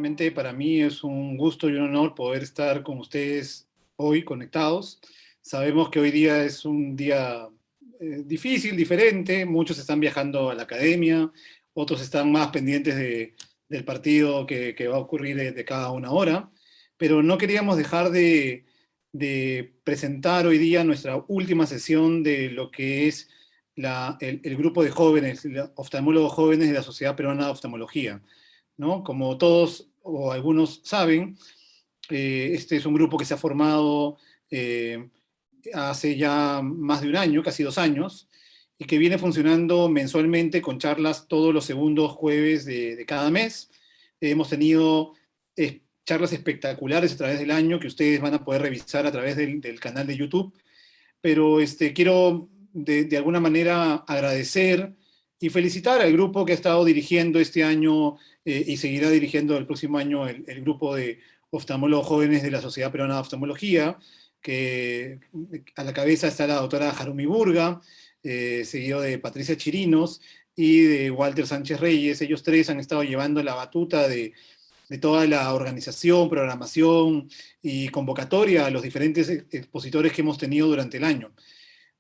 Realmente para mí es un gusto y un honor poder estar con ustedes hoy conectados. Sabemos que hoy día es un día difícil, diferente. Muchos están viajando a la academia, otros están más pendientes del partido que va a ocurrir de cada una hora. Pero no queríamos dejar de presentar hoy día nuestra última sesión de lo que es el grupo de jóvenes, oftalmólogos jóvenes de la Sociedad Peruana de Oftalmología, ¿no? Como todos o algunos saben, este es un grupo que se ha formado eh, hace ya más de un año, casi 2 años, y que viene funcionando mensualmente con charlas todos los segundos jueves de cada mes. Hemos tenido charlas espectaculares a través del año que ustedes van a poder revisar a través del canal de YouTube, pero quiero de alguna manera agradecer y felicitar al grupo que ha estado dirigiendo este año y seguirá dirigiendo el próximo año el grupo de oftalmólogos jóvenes de la Sociedad Peruana de Oftalmología, que a la cabeza está la doctora Harumi Burga, seguido de Patricia Chirinos y de Walter Sánchez Reyes. Ellos tres han estado llevando la batuta de toda la organización, programación y convocatoria a los diferentes expositores que hemos tenido durante el año.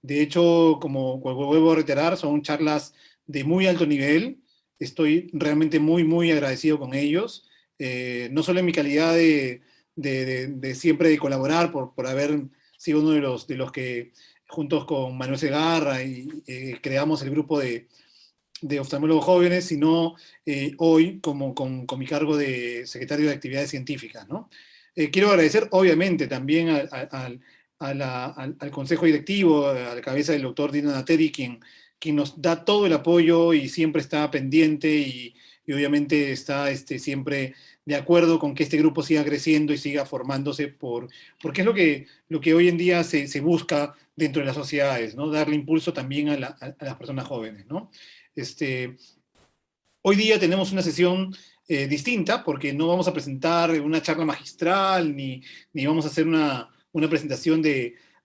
De hecho, como vuelvo a reiterar, son charlas de muy alto nivel. Estoy realmente muy agradecido con ellos, no solo en mi calidad de siempre de colaborar por haber sido uno de los que juntos con Manuel Segarra creamos el grupo de oftalmólogos jóvenes, sino hoy con mi cargo de secretario de Actividades Científicas, ¿no? Quiero agradecer obviamente también al Consejo Directivo, a la cabeza del doctor Dino Nateri, quien nos da todo el apoyo y siempre está pendiente y obviamente está siempre de acuerdo con que este grupo siga creciendo y siga formándose porque es lo que hoy en día se busca dentro de las sociedades, ¿no? Darle impulso también a las personas jóvenes, ¿no? Este, Hoy día tenemos una sesión distinta porque no vamos a presentar una charla magistral ni vamos a hacer una presentación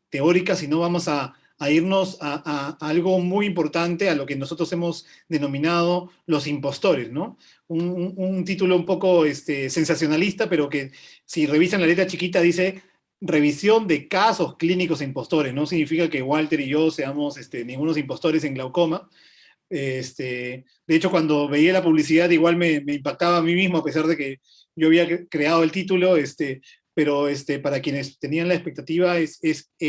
teórica, sino vamos a irnos a algo muy importante, a lo que nosotros hemos denominado los impostores, ¿no? Un título un poco sensacionalista, pero que si revisan la letra chiquita dice revisión de casos clínicos e impostores. No significa que Walter y yo seamos ningunos impostores en glaucoma. De hecho, cuando veía la publicidad igual me impactaba a mí mismo, a pesar de que yo había creado el título, pero para quienes tenían la expectativa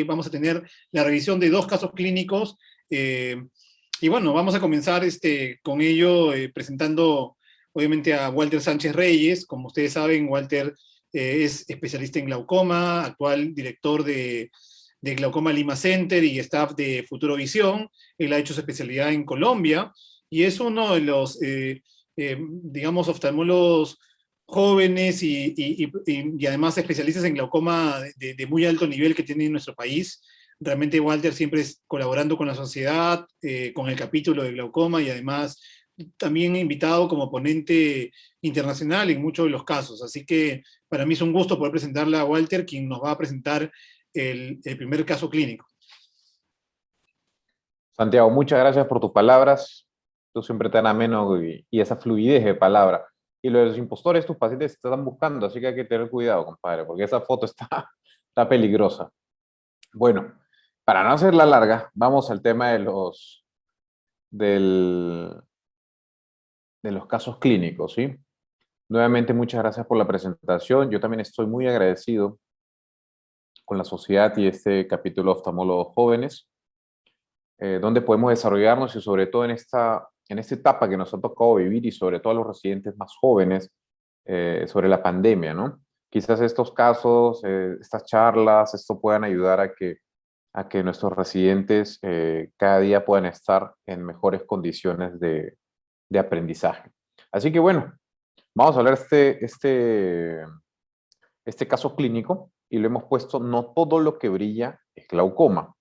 vamos a tener la revisión de 2 casos clínicos, y bueno, vamos a comenzar con ello presentando obviamente a Walter Sánchez Reyes. Como ustedes saben, Walter es especialista en glaucoma, actual director de Glaucoma Lima Center y staff de Futuro Visión. Él ha hecho su especialidad en Colombia y es uno de los, digamos, oftalmólogos jóvenes y además especialistas en glaucoma de muy alto nivel que tiene en nuestro país. Realmente Walter siempre es colaborando con la sociedad, con el capítulo de glaucoma y además también invitado como ponente internacional en muchos de los casos. Así que para mí es un gusto poder presentarle a Walter, quien nos va a presentar el primer caso clínico. Santiago, muchas gracias por tus palabras. Tú siempre tan ameno y esa fluidez de palabra. Y lo de los impostores, tus pacientes te están buscando, así que hay que tener cuidado, compadre, porque esa foto está peligrosa. Bueno, para no hacerla larga, vamos al tema de los casos clínicos, ¿sí? Nuevamente, muchas gracias por la presentación. Yo también estoy muy agradecido con la sociedad y este capítulo de oftalmólogos jóvenes, donde podemos desarrollarnos y sobre todo en esta etapa que nos ha tocado vivir y sobre todo a los residentes más jóvenes sobre la pandemia, ¿no? Quizás estos casos, estas charlas, esto puedan ayudar a que nuestros residentes cada día puedan estar en mejores condiciones de aprendizaje. Así que bueno, vamos a hablar este caso clínico y lo hemos puesto, no todo lo que brilla es glaucoma.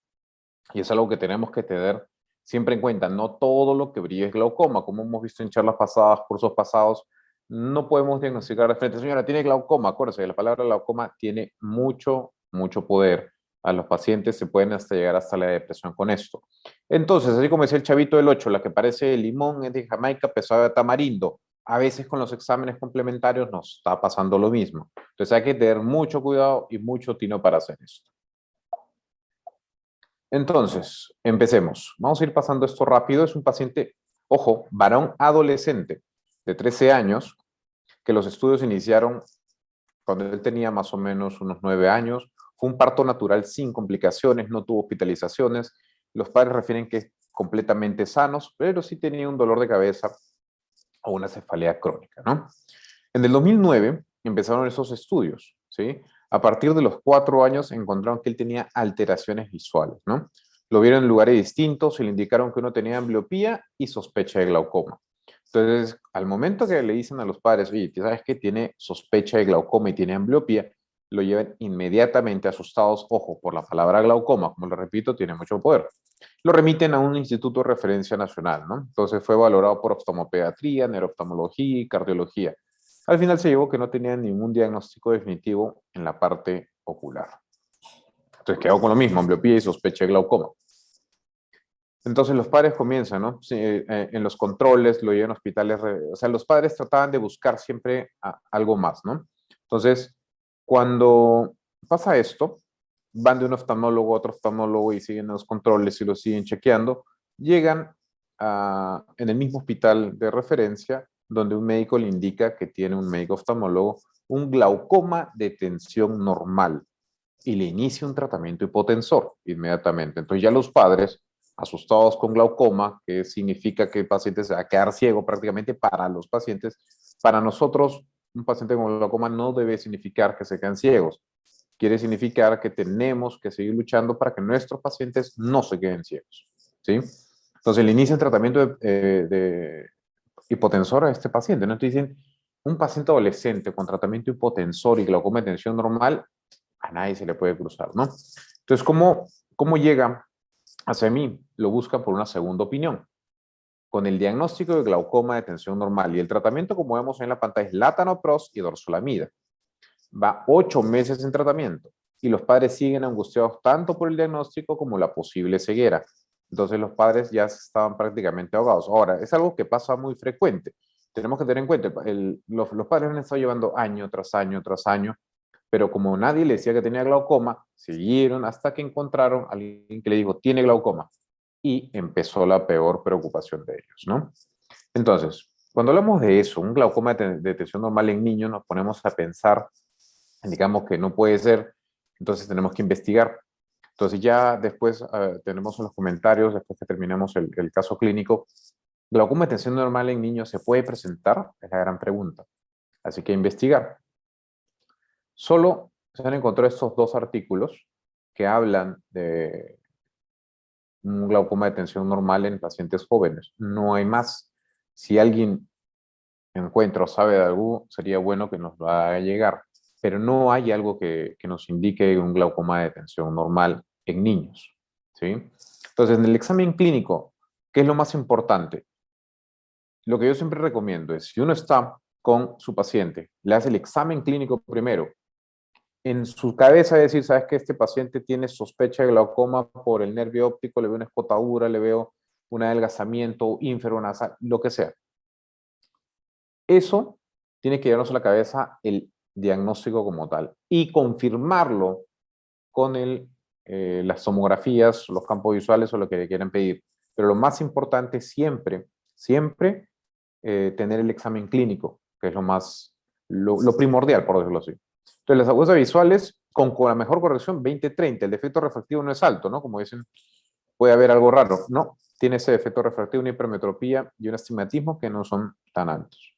Y es algo que tenemos que tener siempre en cuenta. No todo lo que brilla es glaucoma. Como hemos visto en charlas pasadas, cursos pasados, no podemos diagnosticar de frente. Señora, tiene glaucoma. Acuérdese, la palabra glaucoma tiene mucho poder. A los pacientes se pueden hasta llegar hasta la depresión con esto. Entonces, así como decía el chavito del 8, la que parece limón es de Jamaica, pesada de tamarindo. a veces con los exámenes complementarios nos está pasando lo mismo. Entonces hay que tener mucho cuidado y mucho tino para hacer esto. Entonces, empecemos. Vamos a ir pasando esto rápido. Es un paciente, ojo, varón adolescente de 13 años, que los estudios iniciaron cuando él tenía más o menos unos 9 años. Fue un parto natural sin complicaciones, no tuvo hospitalizaciones. Los padres refieren que es completamente sanos, pero sí tenía un dolor de cabeza o una cefalea crónica, ¿no? En el 2009 empezaron esos estudios, ¿sí? A partir de los 4 años encontraron que él tenía alteraciones visuales, ¿no? Lo vieron en lugares distintos y le indicaron que uno tenía ambliopía y sospecha de glaucoma. Entonces, al momento que le dicen a los padres, oye, ¿sabes qué? Tiene sospecha de glaucoma y tiene ambliopía, lo llevan inmediatamente asustados, ojo, por la palabra glaucoma, como lo repito, tiene mucho poder. Lo remiten a un instituto de referencia nacional, ¿no? Entonces fue valorado por oftalmopediatría, neurooftalmología y cardiología. Al final se llegó que no tenía ningún diagnóstico definitivo en la parte ocular. Entonces quedó con lo mismo, ambliopía y sospecha de glaucoma. Entonces los padres comienzan, ¿no? Sí, en los controles, lo llevan a hospitales, o sea, los padres trataban de buscar siempre algo más, ¿no? Entonces, cuando pasa esto, van de un oftalmólogo a otro oftalmólogo y siguen los controles y lo siguen chequeando, llegan en el mismo hospital de referencia, donde un médico le indica que tiene un médico oftalmólogo, un glaucoma de tensión normal y le inicia un tratamiento hipotensor inmediatamente. Entonces ya los padres asustados con glaucoma, que significa que el paciente se va a quedar ciego prácticamente para los pacientes. Para nosotros, un paciente con glaucoma no debe significar que se queden ciegos. Quiere significar que tenemos que seguir luchando para que nuestros pacientes no se queden ciegos, ¿sí? Entonces, le inicia el tratamiento de hipotensor a este paciente, ¿no? Entonces dicen, un paciente adolescente con tratamiento hipotensor y glaucoma de tensión normal, a nadie se le puede cruzar, ¿no? Entonces, ¿cómo llega hacia mí? Lo buscan por una segunda opinión. Con el diagnóstico de glaucoma de tensión normal y el tratamiento, como vemos en la pantalla, es latanoprost y dorzolamida. Va 8 meses en tratamiento y los padres siguen angustiados tanto por el diagnóstico como la posible ceguera. Entonces los padres ya estaban prácticamente ahogados. Ahora, es algo que pasa muy frecuente. Tenemos que tener en cuenta, los padres han estado llevando año tras año tras año, pero como nadie le decía que tenía glaucoma, siguieron hasta que encontraron a alguien que le dijo, tiene glaucoma. Y empezó la peor preocupación de ellos, ¿no? Entonces, cuando hablamos de eso, un glaucoma de tensión normal en niños, nos ponemos a pensar, digamos que no puede ser, entonces tenemos que investigar. Entonces ya después tenemos en los comentarios, después que terminemos el caso clínico, glaucoma de tensión normal en niños se puede presentar, es la gran pregunta. Así que investigar. Solo se han encontrado estos 2 artículos que hablan de un glaucoma de tensión normal en pacientes jóvenes. No hay más. Si alguien encuentra o sabe de algo, sería bueno que nos lo haga llegar. Pero no hay algo que nos indique un glaucoma de tensión normal en niños, ¿sí? Entonces, en el examen clínico, ¿qué es lo más importante? Lo que yo siempre recomiendo es, si uno está con su paciente, le hace el examen clínico primero, en su cabeza decir, sabes que este paciente tiene sospecha de glaucoma por el nervio óptico, le veo una escotadura, le veo un adelgazamiento ínfero-nasal, lo que sea. Eso tiene que llevarnos a la cabeza el diagnóstico como tal y confirmarlo con las tomografías, los campos visuales o lo que le quieran pedir. Pero lo más importante siempre, siempre tener el examen clínico, que es lo primordial, por decirlo así. Entonces, las agujas visuales, con la mejor corrección, 20-30. El defecto refractivo no es alto, ¿no? Como dicen, puede haber algo raro. No, tiene ese defecto refractivo, una hipermetropía y un astigmatismo que no son tan altos.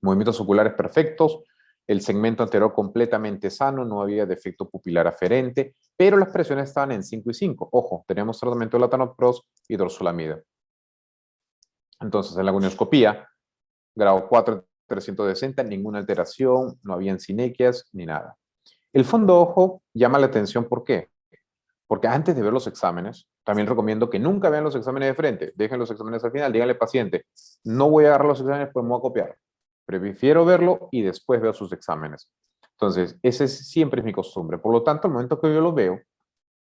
Movimientos oculares perfectos, el segmento anterior completamente sano, no había defecto pupilar aferente, pero las presiones estaban en 5 y 5. Ojo, teníamos tratamiento de latanoprost y dorzolamida. Entonces, en la gonioscopía, grado 4 360, ninguna alteración, no habían sinequias ni nada. El fondo ojo llama la atención, ¿por qué? Porque antes de ver los exámenes, también recomiendo que nunca vean los exámenes de frente, dejen los exámenes al final, díganle al paciente, no voy a agarrar los exámenes, pues me voy a copiar. Prefiero verlo y después veo sus exámenes. Entonces, siempre es mi costumbre. Por lo tanto, al momento que yo lo veo,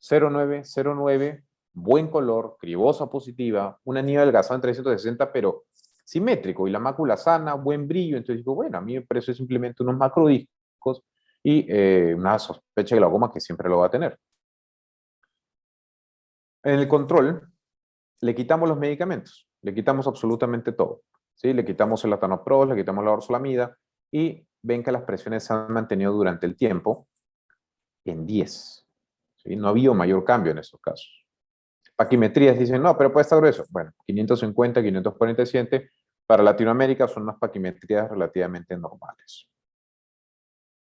09, 09, buen color, cribosa positiva, una nieve adelgazada en 360, pero simétrico y la mácula sana, buen brillo. Entonces digo, bueno, a mí me parece simplemente unos macrodiscos y una sospecha de glaucoma que siempre lo va a tener. En el control, le quitamos los medicamentos, le quitamos absolutamente todo. ¿Sí? Le quitamos el latanoprol, le quitamos la orzolamida y ven que las presiones se han mantenido durante el tiempo en 10. ¿Sí? No ha habido mayor cambio en esos casos. Paquimetrías dicen, no, pero puede estar grueso. Bueno, 550, 547, para Latinoamérica son unas paquimetrías relativamente normales.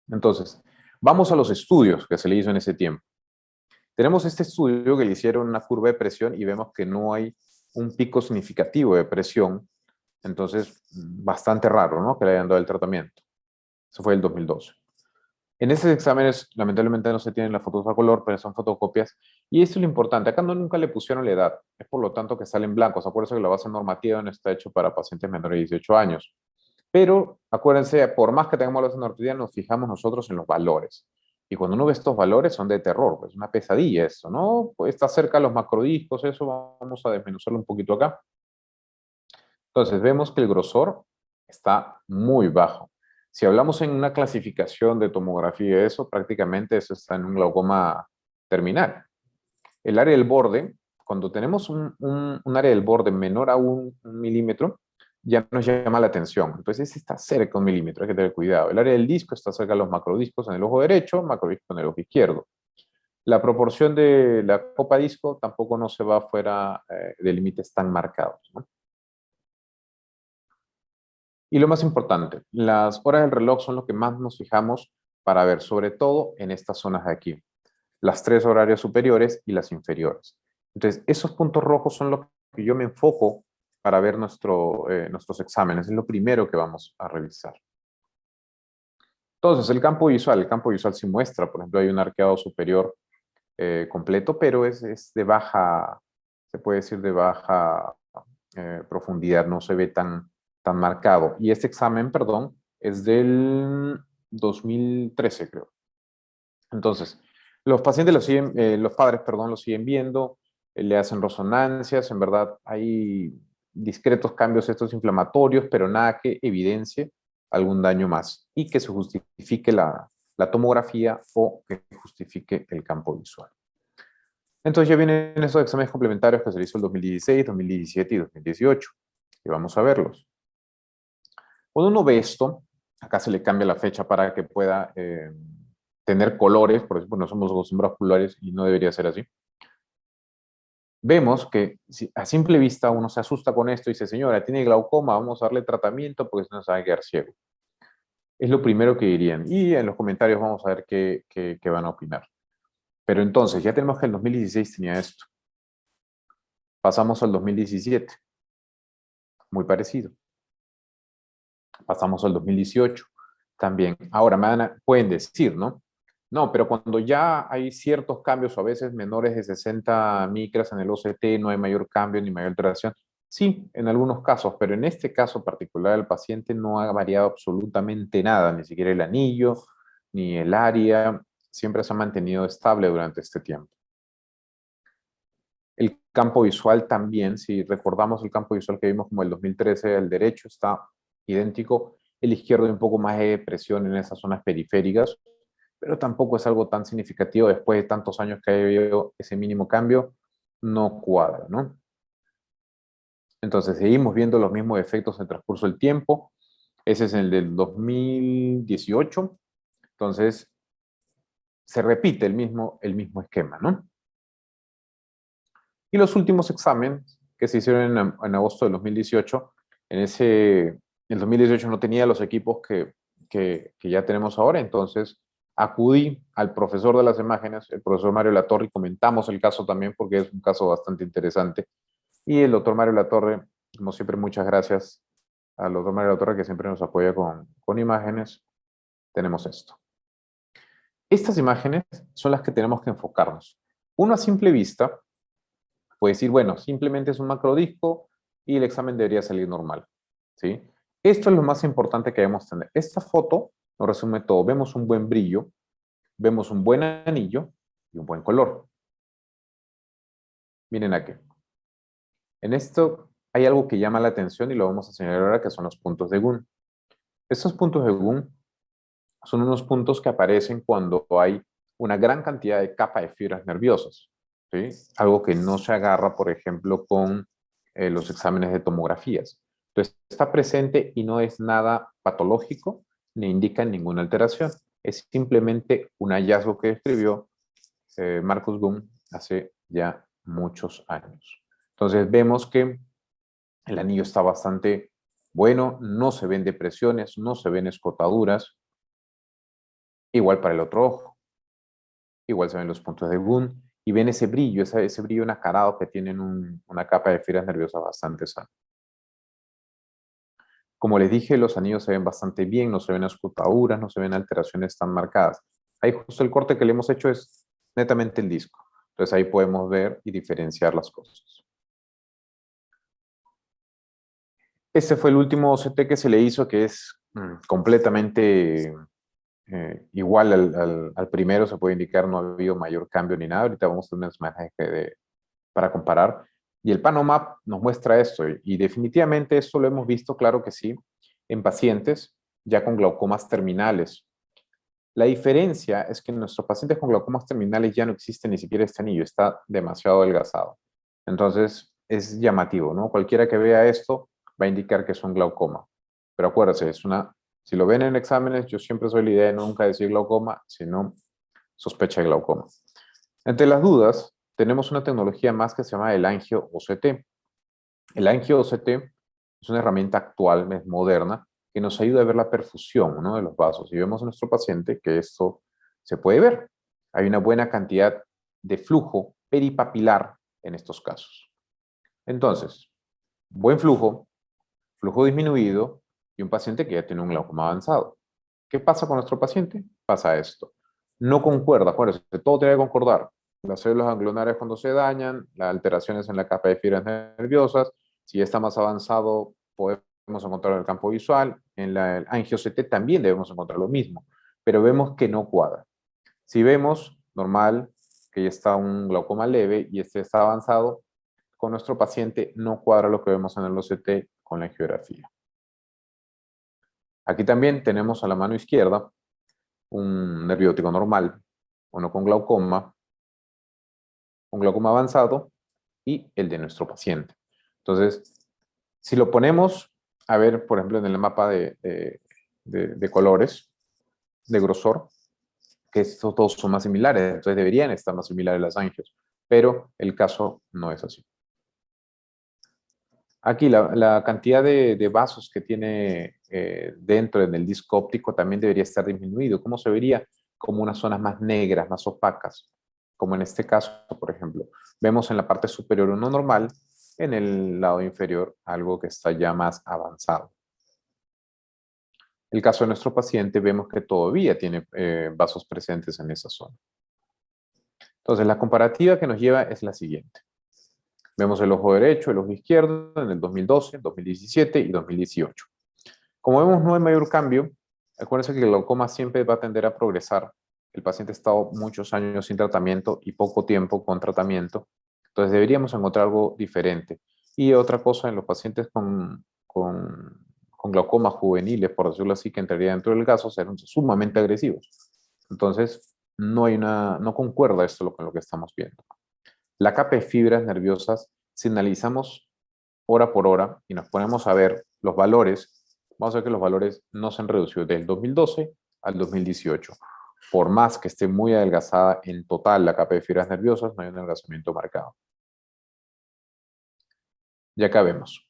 Entonces, vamos a los estudios que se le hizo en ese tiempo. Tenemos este estudio que le hicieron una curva de presión y vemos que no hay un pico significativo de presión. Entonces, bastante raro, ¿no? Que le hayan dado el tratamiento. Eso fue el 2012. En esos exámenes, lamentablemente no se tienen las fotos a color, pero son fotocopias. Y esto es lo importante. Acá nunca le pusieron la edad. Es por lo tanto que salen blancos. Por eso que la base normativa no está hecho para pacientes menores de 18 años. Pero acuérdense, por más que tengamos la base normativa, nos fijamos nosotros en los valores. Y cuando uno ve estos valores son de terror. Pues una pesadilla eso, ¿no? Pues está cerca de los macrodiscos. Eso vamos a desmenuzarlo un poquito acá. Entonces vemos que el grosor está muy bajo. Si hablamos en una clasificación de tomografía, eso prácticamente eso está en un glaucoma terminal. El área del borde, cuando tenemos un área del borde menor a un milímetro, ya nos llama la atención. Entonces, ese está cerca de un milímetro, hay que tener cuidado. El área del disco está cerca de los macrodiscos en el ojo derecho, macrodisco en el ojo izquierdo. La proporción de la copa disco tampoco no se va fuera de límites tan marcados, ¿no? Y lo más importante, las horas del reloj son lo que más nos fijamos para ver, sobre todo en estas zonas de aquí, las 3 horarios superiores y las inferiores. Entonces, esos puntos rojos son los que yo me enfoco para ver nuestros exámenes. Es lo primero que vamos a revisar. Entonces, el campo visual sí muestra, por ejemplo, hay un arqueado superior completo, pero es de baja, se puede decir de baja profundidad, no se ve tan marcado. Y este examen, perdón, es del 2013, creo. Entonces, los pacientes lo siguen, los padres, perdón, lo siguen viendo, le hacen resonancias, en verdad hay discretos cambios estos inflamatorios, pero nada que evidencie algún daño más y que se justifique la tomografía o que justifique el campo visual. Entonces ya vienen esos exámenes complementarios que se hizo el 2016, 2017 y 2018, y vamos a verlos. Cuando uno ve esto, acá se le cambia la fecha para que pueda tener colores, por ejemplo, no somos acostumbrados a colores y no debería ser así. Vemos que a simple vista uno se asusta con esto y dice, señora, tiene glaucoma, vamos a darle tratamiento porque si no se va a quedar ciego. Es lo primero que dirían. Y en los comentarios vamos a ver qué van a opinar. Pero entonces, ya tenemos que el 2016 tenía esto. Pasamos al 2017. Muy parecido. Pasamos al 2018. También. Ahora, pueden decir, ¿no? No, pero cuando ya hay ciertos cambios, o a veces menores de 60 micras en el OCT, no hay mayor cambio ni mayor alteración. Sí, en algunos casos, pero en este caso particular el paciente no ha variado absolutamente nada, ni siquiera el anillo, ni el área, siempre se ha mantenido estable durante este tiempo. El campo visual también, si recordamos el campo visual que vimos como el 2013, el derecho está idéntico, el izquierdo hay un poco más de depresión en esas zonas periféricas, pero tampoco es algo tan significativo después de tantos años que haya habido ese mínimo cambio, no cuadra, ¿no? Entonces seguimos viendo los mismos efectos en el transcurso del tiempo. Ese es el del 2018. Entonces se repite el mismo esquema, ¿no? Y los últimos exámenes que se hicieron en agosto del 2018, el 2018 no tenía los equipos que ya tenemos ahora, entonces acudí al profesor de las imágenes, el profesor Mario Latorre, y comentamos el caso también porque es un caso bastante interesante. Y el doctor Mario Latorre, como siempre, muchas gracias al doctor Mario Latorre que siempre nos apoya con imágenes. Tenemos esto. Estas imágenes son las que tenemos que enfocarnos. Uno a simple vista puede decir, bueno, simplemente es un macrodisco y el examen debería salir normal, ¿sí? Esto es lo más importante que debemos tener. Esta foto nos resume todo. Vemos un buen brillo, vemos un buen anillo y un buen color. Miren aquí. En esto, hay algo que llama la atención y lo vamos a señalar ahora, que son los puntos de Gunn. Estos puntos de Gunn son unos puntos que aparecen cuando hay una gran cantidad de capa de fibras nerviosas, ¿sí? Algo que no se agarra, por ejemplo, con los exámenes de tomografías. Entonces, está presente y no es nada patológico ni indica ninguna alteración. Es simplemente un hallazgo que describió Marcus Gunn hace ya muchos años. Entonces, vemos que el anillo está bastante bueno, no se ven depresiones, no se ven escotaduras. Igual para el otro ojo. Igual se ven los puntos de Gunn y ven ese brillo, ese brillo nacarado que tienen una capa de fibras nerviosas bastante sana. Como les dije, los anillos se ven bastante bien, no se ven escotaduras, no se ven alteraciones tan marcadas. Ahí justo el corte que le hemos hecho es netamente el disco. Entonces ahí podemos ver y diferenciar las cosas. Este fue el último OCT que se le hizo, que es completamente igual al primero, se puede indicar, no ha habido mayor cambio ni nada. Ahorita vamos a tener unas imágenes para comparar. Y el PanoMap nos muestra esto. Y definitivamente esto lo hemos visto, claro que sí, en pacientes ya con glaucomas terminales. La diferencia es que en nuestros pacientes con glaucomas terminales ya no existe ni siquiera este anillo, está demasiado adelgazado. Entonces es llamativo, ¿no? Cualquiera que vea esto va a indicar que es un glaucoma. Pero acuérdense, si lo ven en exámenes, yo siempre soy la idea de nunca decir glaucoma, sino sospecha de glaucoma. Entre las dudas, tenemos una tecnología más que se llama el angio-OCT. El angio-OCT es una herramienta actual, es moderna, que nos ayuda a ver la perfusión, ¿no?, de los vasos. Y vemos en nuestro paciente que esto se puede ver. Hay una buena cantidad de flujo peripapilar en estos casos. Entonces, buen flujo, flujo disminuido y un paciente que ya tiene un glaucoma avanzado. ¿Qué pasa con nuestro paciente? Pasa esto. No concuerda, acuérdense, todo tiene que concordar. Las células ganglionares cuando se dañan, las alteraciones en la capa de fibras nerviosas, si está más avanzado podemos encontrar en el campo visual, en el angio-CT también debemos encontrar lo mismo, pero vemos que no cuadra. Si vemos, normal, que ya está un glaucoma leve y este está avanzado, con nuestro paciente no cuadra lo que vemos en el OCT con la angiografía. Aquí también tenemos a la mano izquierda un nervio óptico normal, uno con glaucoma, un glaucoma avanzado y el de nuestro paciente. Entonces, si lo ponemos a ver, por ejemplo, en el mapa de colores, de grosor, que estos todos son más similares, entonces deberían estar más similares las angios, pero el caso no es así. Aquí la cantidad de vasos que tiene dentro en el disco óptico también debería estar disminuido. ¿Cómo se vería? Como unas zonas más negras, más opacas, como en este caso, por ejemplo. Vemos en la parte superior uno normal, en el lado inferior algo que está ya más avanzado. El caso de nuestro paciente vemos que todavía tiene vasos presentes en esa zona. Entonces, la comparativa que nos lleva es la siguiente. Vemos el ojo derecho, el ojo izquierdo en el 2012, 2017 y 2018. Como vemos, no hay mayor cambio. Acuérdense que el glaucoma siempre va a tender a progresar. El paciente ha estado muchos años sin tratamiento y poco tiempo con tratamiento. Entonces deberíamos encontrar algo diferente. Y otra cosa, en los pacientes con glaucomas juveniles, por decirlo así, que entraría dentro del caso, serán sumamente agresivos. Entonces, no concuerda esto con lo que estamos viendo. La capa de fibras nerviosas, si analizamos hora por hora y nos ponemos a ver los valores, vamos a ver que los valores no se han reducido del 2012 al 2018. Por más que esté muy adelgazada en total la capa de fibras nerviosas, no hay un adelgazamiento marcado. Y acá vemos.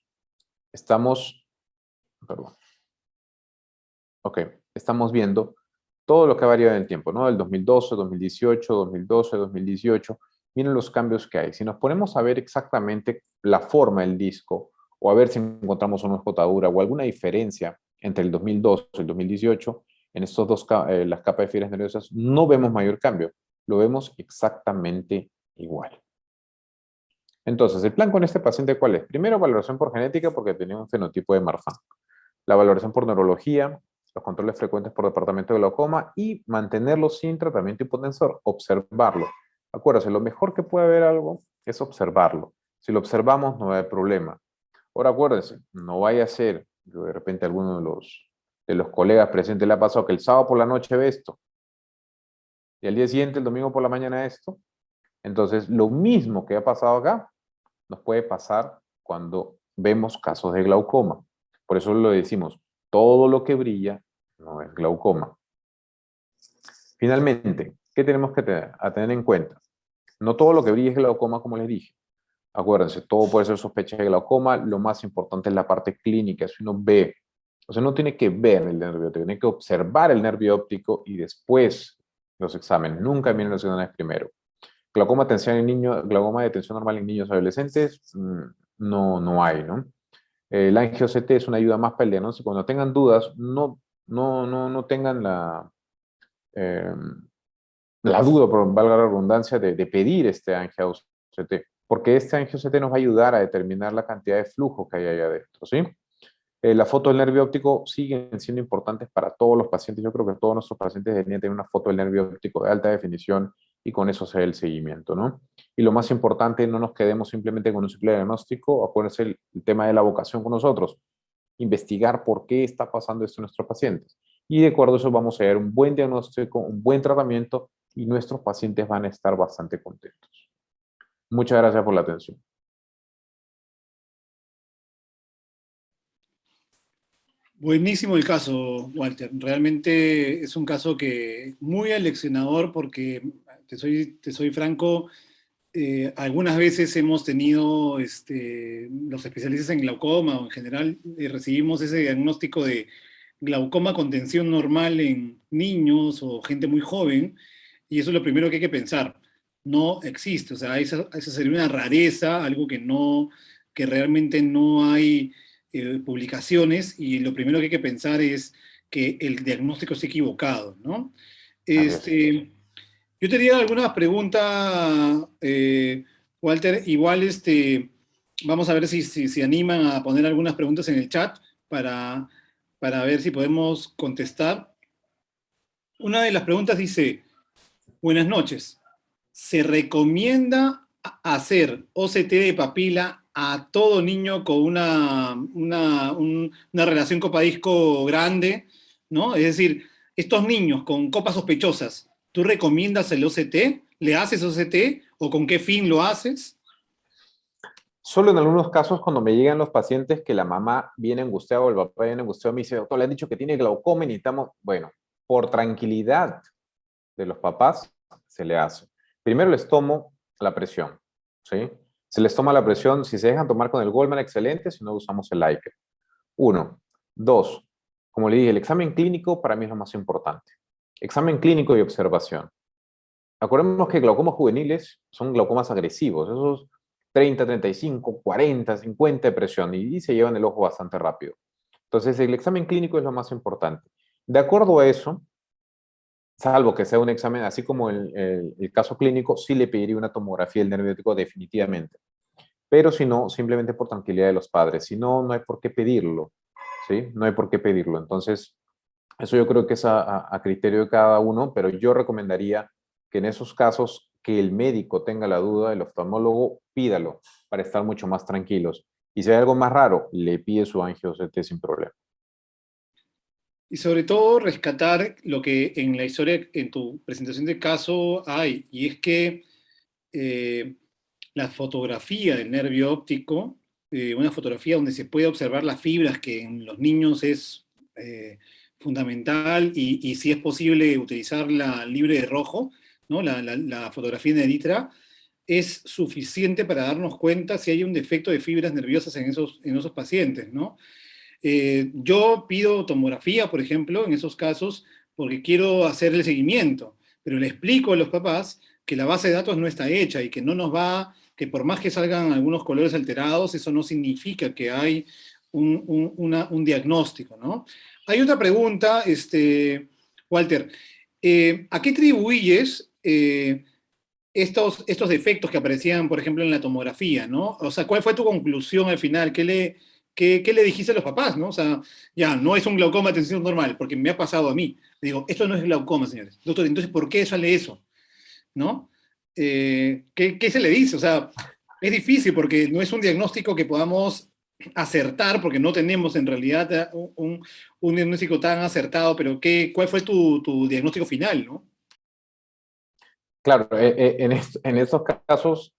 Estamos viendo todo lo que ha variado en el tiempo, ¿no? Del 2012, 2018, 2012, 2018. Miren los cambios que hay. Si nos ponemos a ver exactamente la forma del disco, o a ver si encontramos una escotadura o alguna diferencia entre el 2012 y el 2018, en estos dos, las capas de fibras nerviosas, no vemos mayor cambio. Lo vemos exactamente igual. Entonces, el plan con este paciente, ¿cuál es? Primero, valoración por genética porque tenía un fenotipo de Marfan. La valoración por neurología, los controles frecuentes por departamento de glaucoma y mantenerlo sin tratamiento hipotensor, observarlo. Acuérdense, lo mejor que puede haber algo es observarlo. Si lo observamos, no hay problema. Ahora acuérdense, no vaya a ser que de repente alguno de los colegas presentes le ha pasado que el sábado por la noche ve esto y al día siguiente, el domingo por la mañana esto. Entonces, lo mismo que ha pasado acá, nos puede pasar cuando vemos casos de glaucoma. Por eso lo decimos, todo lo que brilla no es glaucoma. Finalmente, ¿qué tenemos que tener en cuenta? No todo lo que brilla es glaucoma, como les dije. Acuérdense, todo puede ser sospecha de glaucoma. Lo más importante es la parte clínica. Si uno ve, o sea, no tiene que ver el nervio óptico, tiene que observar el nervio óptico y después los exámenes. Nunca vienen los exámenes primero. Glaucoma, glaucoma de tensión normal en niños y adolescentes, no hay, ¿no? El angio-CT es una ayuda más para el diagnóstico. Cuando tengan dudas, no tengan eh, la duda, por valga la redundancia, de pedir este angio-CT, porque este angio-CT nos va a ayudar a determinar la cantidad de flujo que hay ahí adentro, ¿sí? La foto del nervio óptico siguen siendo importantes para todos los pacientes. Yo creo que todos nuestros pacientes deberían tener una foto del nervio óptico de alta definición y con eso se ve el seguimiento, ¿no? Y lo más importante, no nos quedemos simplemente con un simple diagnóstico. Acuérdense el tema de la vocación con nosotros. Investigar por qué está pasando esto en nuestros pacientes. Y de acuerdo a eso vamos a ver un buen diagnóstico, un buen tratamiento y nuestros pacientes van a estar bastante contentos. Muchas gracias por la atención. Buenísimo el caso, Walter. Realmente es un caso que muy aleccionador porque, te soy franco, algunas veces hemos tenido, los especialistas en glaucoma o en general, recibimos ese diagnóstico de glaucoma con tensión normal en niños o gente muy joven, y eso es lo primero que hay que pensar. No existe, o sea, esa sería una rareza, algo que no, que realmente no hay publicaciones, y lo primero que hay que pensar es que el diagnóstico está equivocado, ¿no? Así es. Este, yo tenía algunas preguntas, Walter. Igual vamos a ver si se animan a poner algunas preguntas en el chat para, para ver si podemos contestar. Una de las preguntas dice, buenas noches. ¿Se recomienda hacer OCT de papila a todo niño con una relación copa-disco grande? ¿No? Es decir, estos niños con copas sospechosas, ¿tú recomiendas el OCT? ¿Le haces OCT? ¿O con qué fin lo haces? Solo en algunos casos, cuando me llegan los pacientes que la mamá viene angustiada o el papá viene angustiado, me dice, doctor, le han dicho que tiene glaucoma y necesitamos, bueno, por tranquilidad de los papás, se le hace. Primero les tomo la presión, ¿sí? Se les toma la presión, si se dejan tomar con el Goldman, excelente, si no usamos el Iker. Uno. Dos, como le dije, el examen clínico para mí es lo más importante. Examen clínico y observación. Acordémonos que glaucomas juveniles son glaucomas agresivos, esos 30, 35, 40, 50 de presión y se llevan el ojo bastante rápido. Entonces, el examen clínico es lo más importante. De acuerdo a eso, salvo que sea un examen, así como el caso clínico, sí le pediría una tomografía del nervio óptico definitivamente. Pero si no, simplemente por tranquilidad de los padres. Si no, no hay por qué pedirlo, ¿sí? No hay por qué pedirlo. Entonces, eso yo creo que es a criterio de cada uno, pero yo recomendaría que en esos casos que el médico tenga la duda, el oftalmólogo, pídalo para estar mucho más tranquilos. Y si hay algo más raro, le pide su angio-CT sin problema. Y sobre todo rescatar lo que en la historia, en tu presentación de caso hay, y es que eh, la fotografía del nervio óptico, una fotografía donde se puede observar las fibras, que en los niños es fundamental, y si es posible utilizarla libre de rojo, ¿no? La fotografía en editra, es suficiente para darnos cuenta si hay un defecto de fibras nerviosas en esos pacientes, ¿no? Yo pido tomografía, por ejemplo, en esos casos, porque quiero hacer el seguimiento, pero le explico a los papás que la base de datos no está hecha y que no nos va, que por más que salgan algunos colores alterados, eso no significa que hay un diagnóstico, ¿no? Hay otra pregunta, Walter, ¿a qué atribuyes estos defectos que aparecían, por ejemplo, en la tomografía, ¿no? O sea, ¿cuál fue tu conclusión al final? ¿Qué le dijiste a los papás, no? O sea, ya, no es un glaucoma de tensión normal, porque me ha pasado a mí. Le digo, esto no es glaucoma, señores. Doctor, entonces, ¿por qué sale eso? ¿No? ¿Qué se le dice? O sea, es difícil porque no es un diagnóstico que podamos acertar, porque no tenemos en realidad un diagnóstico tan acertado, pero ¿cuál fue tu diagnóstico final, no? Claro, en estos casos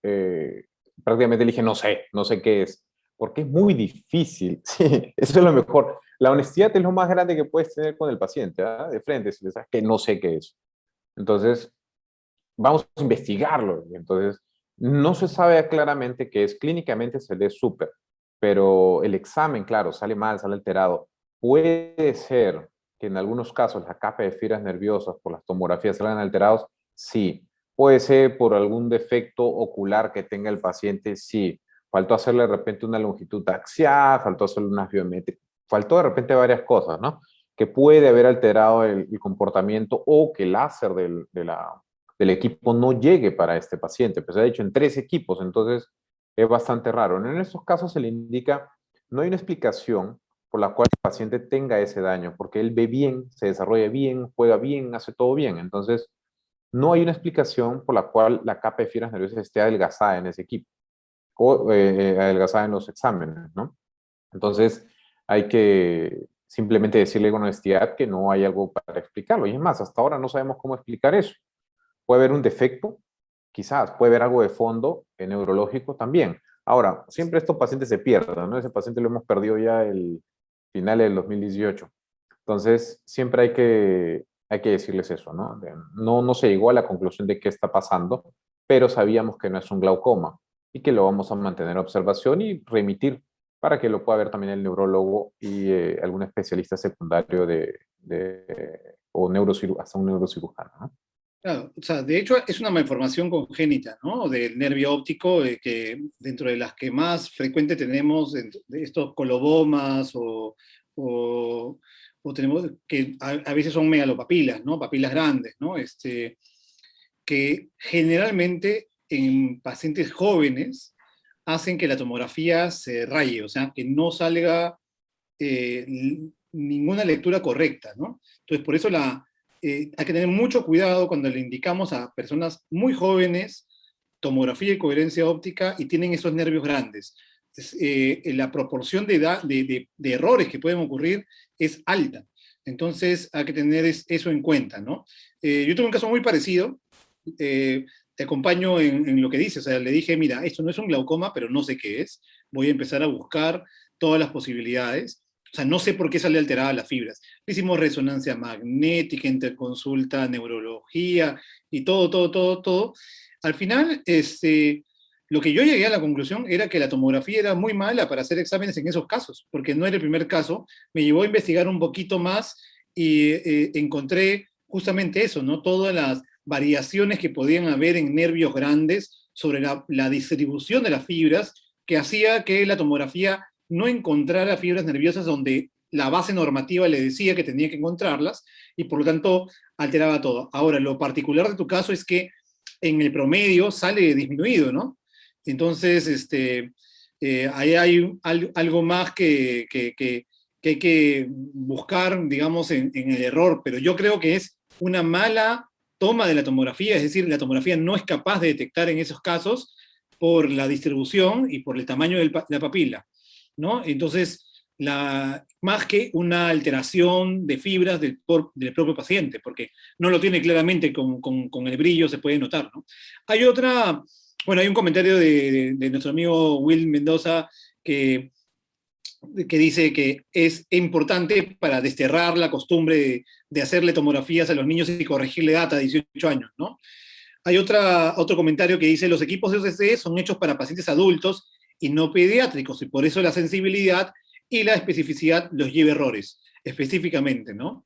prácticamente le dije, no sé qué es, porque es muy difícil, sí, eso es lo mejor. La honestidad es lo más grande que puedes tener con el paciente, ¿ah? De frente, si le sabes que no sé qué es. Entonces, vamos a investigarlo. Entonces, no se sabe claramente qué es, clínicamente se lee súper, pero el examen, claro, sale mal, sale alterado. Puede ser que en algunos casos la capa de fibras nerviosas por las tomografías salgan alterados, sí. Puede ser por algún defecto ocular que tenga el paciente, sí. Faltó hacerle de repente una longitud axial, faltó hacerle una biometría, faltó de repente varias cosas, ¿no? Que puede haber alterado el comportamiento o que el láser del equipo no llegue para este paciente. Pues se ha hecho en 3 equipos, entonces es bastante raro. En estos casos se le indica, no hay una explicación por la cual el paciente tenga ese daño, porque él ve bien, se desarrolla bien, juega bien, hace todo bien. Entonces, no hay una explicación por la cual la capa de fibras nerviosas esté adelgazada en ese equipo o adelgazada en los exámenes, ¿no? Entonces, hay que simplemente decirle con honestidad que no hay algo para explicarlo. Y es más, hasta ahora no sabemos cómo explicar eso. Puede haber un defecto, quizás, puede haber algo de fondo neurológico también. Ahora, siempre estos pacientes se pierden, ¿no? Ese paciente lo hemos perdido ya el final del 2018. Entonces, siempre hay que decirles eso, ¿no? No se llegó a la conclusión de qué está pasando, pero sabíamos que no es un glaucoma y que lo vamos a mantener en observación y remitir para que lo pueda ver también el neurólogo y algún especialista secundario o hasta un neurocirujano, ¿no? Claro, o sea, de hecho es una malformación congénita, ¿no? Del nervio óptico, que dentro de las que más frecuente tenemos, de estos colobomas o, o tenemos que a veces son megalopapilas, ¿no? Papilas grandes, ¿no? Que generalmente en pacientes jóvenes hacen que la tomografía se raye, o sea, que no salga ninguna lectura correcta, ¿no? Entonces, por eso hay que tener mucho cuidado cuando le indicamos a personas muy jóvenes tomografía y coherencia óptica y tienen esos nervios grandes. La proporción de errores que pueden ocurrir es alta. Entonces, hay que tener eso en cuenta, ¿no? Yo tuve un caso muy parecido. eh, Te acompaño en lo que dices. O sea, le dije, mira, esto no es un glaucoma, pero no sé qué es. Voy a empezar a buscar todas las posibilidades. O sea, no sé por qué sale alterada las fibras. Hicimos resonancia magnética, interconsulta, neurología y todo. Al final, lo que yo llegué a la conclusión era que la tomografía era muy mala para hacer exámenes en esos casos, porque no era el primer caso. Me llevó a investigar un poquito más y encontré justamente eso, ¿no? Todas las variaciones que podían haber en nervios grandes sobre la distribución de las fibras, que hacía que la tomografía no encontrara fibras nerviosas donde la base normativa le decía que tenía que encontrarlas y por lo tanto alteraba todo. Ahora, lo particular de tu caso es que en el promedio sale disminuido, ¿no? Entonces, ahí hay algo más que hay que buscar, digamos, en el error, pero yo creo que es una mala toma de la tomografía, es decir, la tomografía no es capaz de detectar en esos casos por la distribución y por el tamaño de la papila, ¿no? Entonces, más que una alteración de fibras del propio paciente, porque no lo tiene claramente con el brillo, se puede notar, ¿no? Hay otra, bueno, hay un comentario de nuestro amigo Will Mendoza que, que dice que es importante para desterrar la costumbre de hacerle tomografías a los niños y corregirle data a 18 años, ¿no? Hay otro comentario que dice, los equipos de OCC son hechos para pacientes adultos y no pediátricos, y por eso la sensibilidad y la especificidad los lleva a errores, específicamente, ¿no?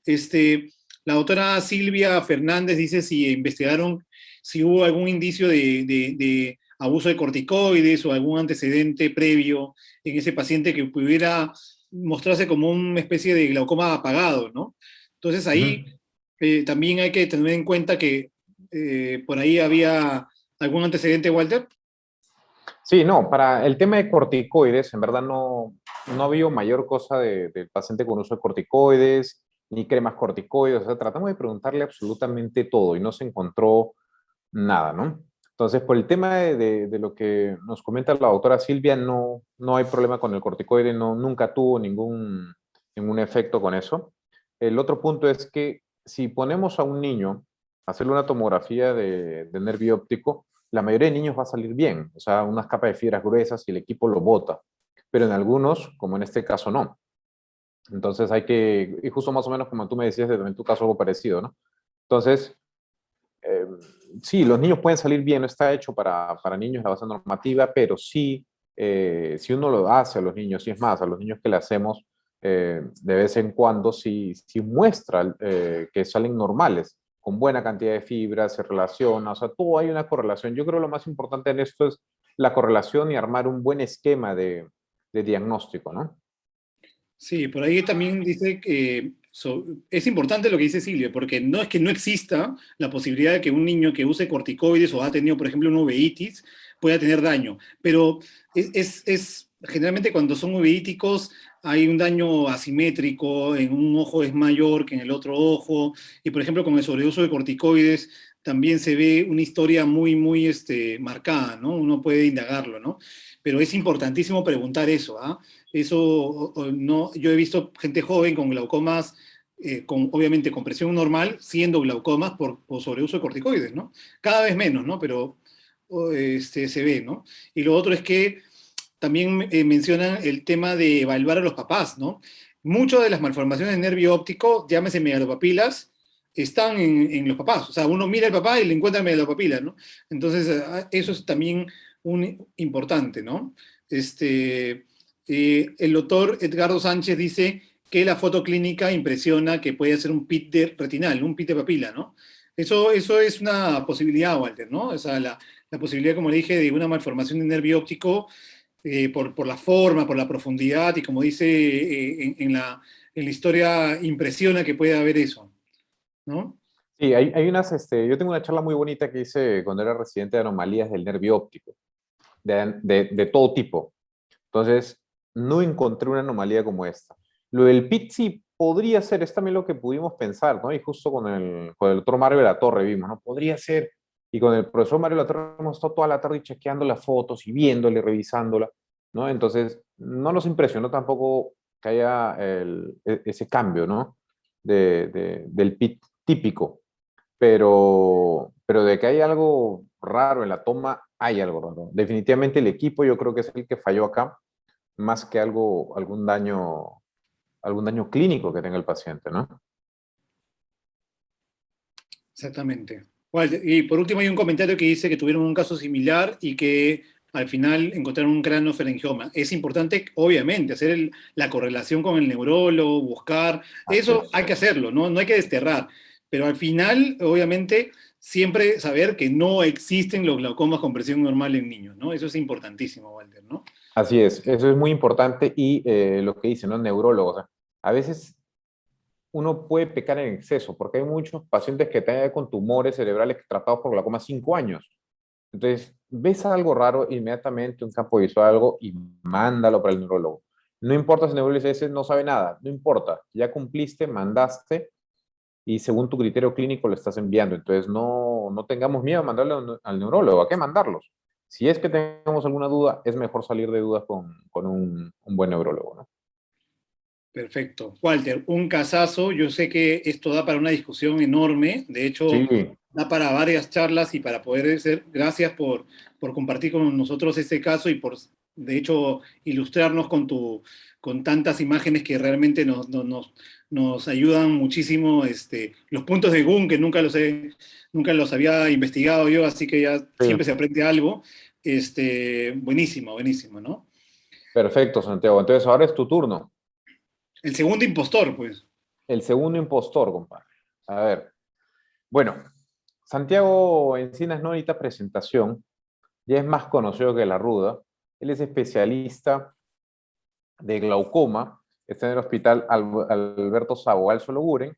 Este, la doctora Silvia Fernández dice si investigaron si hubo algún indicio de abuso de corticoides o algún antecedente previo en ese paciente que pudiera mostrarse como una especie de glaucoma apagado, ¿no? Entonces Uh ahí -huh. también hay que tener en cuenta que por ahí había algún antecedente, Walter. Sí, no, para el tema de corticoides, en verdad no había mayor cosa del paciente con uso de corticoides, ni cremas corticoides, o sea, tratamos de preguntarle absolutamente todo y no se encontró nada, ¿no? Entonces, por el tema de lo que nos comenta la doctora Silvia, no hay problema con el corticoide, nunca tuvo ningún efecto con eso. El otro punto es que si ponemos a un niño a hacerle una tomografía de nervio óptico, la mayoría de niños va a salir bien, o sea, unas capas de fibras gruesas y el equipo lo bota, pero en algunos, como en este caso, no. Entonces hay que, y justo más o menos como tú me decías, en tu caso algo parecido, ¿no? Entonces, eh, sí, los niños pueden salir bien, no está hecho para niños la base normativa, pero sí, si uno lo hace a los niños, y es más, a los niños que le hacemos de vez en cuando, sí muestra que salen normales, con buena cantidad de fibras, se relaciona, o sea, todo hay una correlación. Yo creo que lo más importante en esto es la correlación y armar un buen esquema de diagnóstico, ¿no? Sí, por ahí también dice que es importante lo que dice Silvia, porque no es que no exista la posibilidad de que un niño que use corticoides o ha tenido, por ejemplo, una uveitis pueda tener daño, pero generalmente cuando son uveíticos hay un daño asimétrico, en un ojo es mayor que en el otro ojo, y por ejemplo con el sobreuso de corticoides también se ve una historia muy marcada, ¿no? Uno puede indagarlo, ¿no? Pero es importantísimo preguntar eso, ¿ah? Eso no, yo he visto gente joven con glaucomas, obviamente con presión normal, siendo glaucomas por sobreuso de corticoides, ¿no? Cada vez menos, ¿no? Pero se ve, ¿no? Y lo otro es que también mencionan el tema de evaluar a los papás, ¿no? Muchas de las malformaciones de nervio óptico, llámese megalopapilas, están en los papás. O sea, uno mira al papá y le encuentra megalopapilas, ¿no? Entonces, eso es también importante, ¿no? El doctor Edgardo Sánchez dice que la foto clínica impresiona que puede ser un pit de retinal, un pit de papila, ¿no? Eso es una posibilidad, Walter, ¿no? O sea, la posibilidad, como le dije, de una malformación de nervio óptico por la forma, por la profundidad y como dice en la historia impresiona que puede haber eso, ¿no? Sí, hay unas, yo tengo una charla muy bonita que hice cuando era residente de anomalías del nervio óptico, de todo tipo. Entonces, no encontré una anomalía como esta. Lo del PIT podría ser, es también lo que pudimos pensar, ¿no? Y justo con el doctor Mario de la Torre vimos, ¿no? Podría ser. Y con el profesor Mario de la Torre hemos estado toda la tarde chequeando las fotos y viéndole, revisándola, ¿no? Entonces, no nos impresionó tampoco que haya ese cambio, ¿no? Del PIT típico. Pero de que hay algo raro en la toma, hay algo raro. Definitivamente el equipo yo creo que es el que falló acá más que algún daño clínico que tenga el paciente, ¿no? Exactamente. Walter, y por último hay un comentario que dice que tuvieron un caso similar y que al final encontraron un cranofaringioma. Es importante, obviamente, hacer la correlación con el neurólogo, buscar, Así eso es. hay que hacerlo, ¿no? No hay que desterrar, pero al final, obviamente, siempre saber que no existen los glaucomas con presión normal en niños, ¿no? Eso es importantísimo, Walter, ¿no? Así es, eso es muy importante y lo que dicen los neurólogos, o sea, a veces uno puede pecar en exceso porque hay muchos pacientes que tienen con tumores cerebrales tratados por glaucoma 5 años. Entonces, ves algo raro, inmediatamente un campo visual, algo, y mándalo para el neurólogo. No importa si el neurólogo dice, no sabe nada, no importa, ya cumpliste, mandaste, y según tu criterio clínico lo estás enviando. Entonces, no tengamos miedo a mandarle al neurólogo. ¿A qué mandarlos? Si es que tenemos alguna duda, es mejor salir de dudas con un buen neurólogo, ¿no? Perfecto. Walter, un casazo. Yo sé que esto da para una discusión enorme. De hecho, Sí, da para varias charlas y para poder ser. Gracias por compartir con nosotros este caso y por, de hecho, ilustrarnos con tantas imágenes que realmente nos ayudan muchísimo. Los puntos de Gunn, que nunca los había investigado yo, así que ya sí. siempre se aprende algo. Buenísimo, buenísimo, ¿no? Perfecto, Santiago. Entonces, ahora es tu turno. El segundo impostor, pues. El segundo impostor, compadre. A ver. Bueno, Santiago Encinas no necesita presentación. Ya es más conocido que la Ruda. Él es especialista de glaucoma, está en el Hospital Alberto Sabogal Sologuren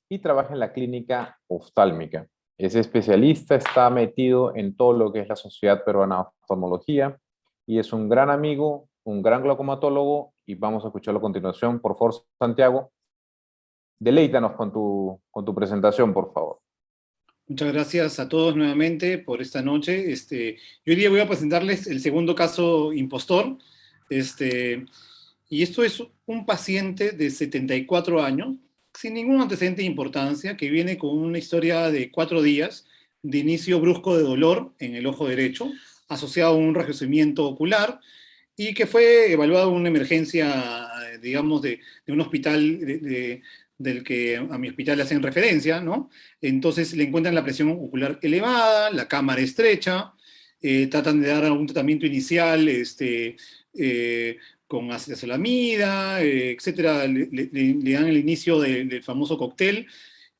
y trabaja en la clínica oftálmica. Es especialista, está metido en todo lo que es la Sociedad Peruana de Oftalmología y es un gran amigo, un gran glaucomatólogo y vamos a escucharlo a continuación. Por favor, Santiago, deleítanos con tu presentación, por favor. Muchas gracias a todos nuevamente por esta noche. Yo hoy día voy a presentarles el segundo caso impostor. Este, y esto es un paciente de 74 años, sin ningún antecedente de importancia, que viene con una historia de 4 días de inicio brusco de dolor en el ojo derecho, asociado a un enrojecimiento ocular, y que fue evaluado en una emergencia, digamos, de un hospital del que a mi hospital le hacen referencia, ¿no? Entonces le encuentran la presión ocular elevada, la cámara estrecha, tratan de dar algún tratamiento inicial, con acetazolamida, etcétera, le dan el inicio del famoso cóctel,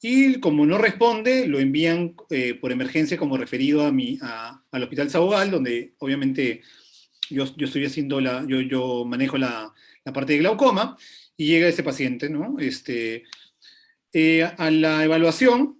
y como no responde, lo envían por emergencia como referido al Hospital Sabogal, donde obviamente yo estoy haciendo yo manejo la parte de glaucoma, y llega ese paciente, ¿no? A la evaluación,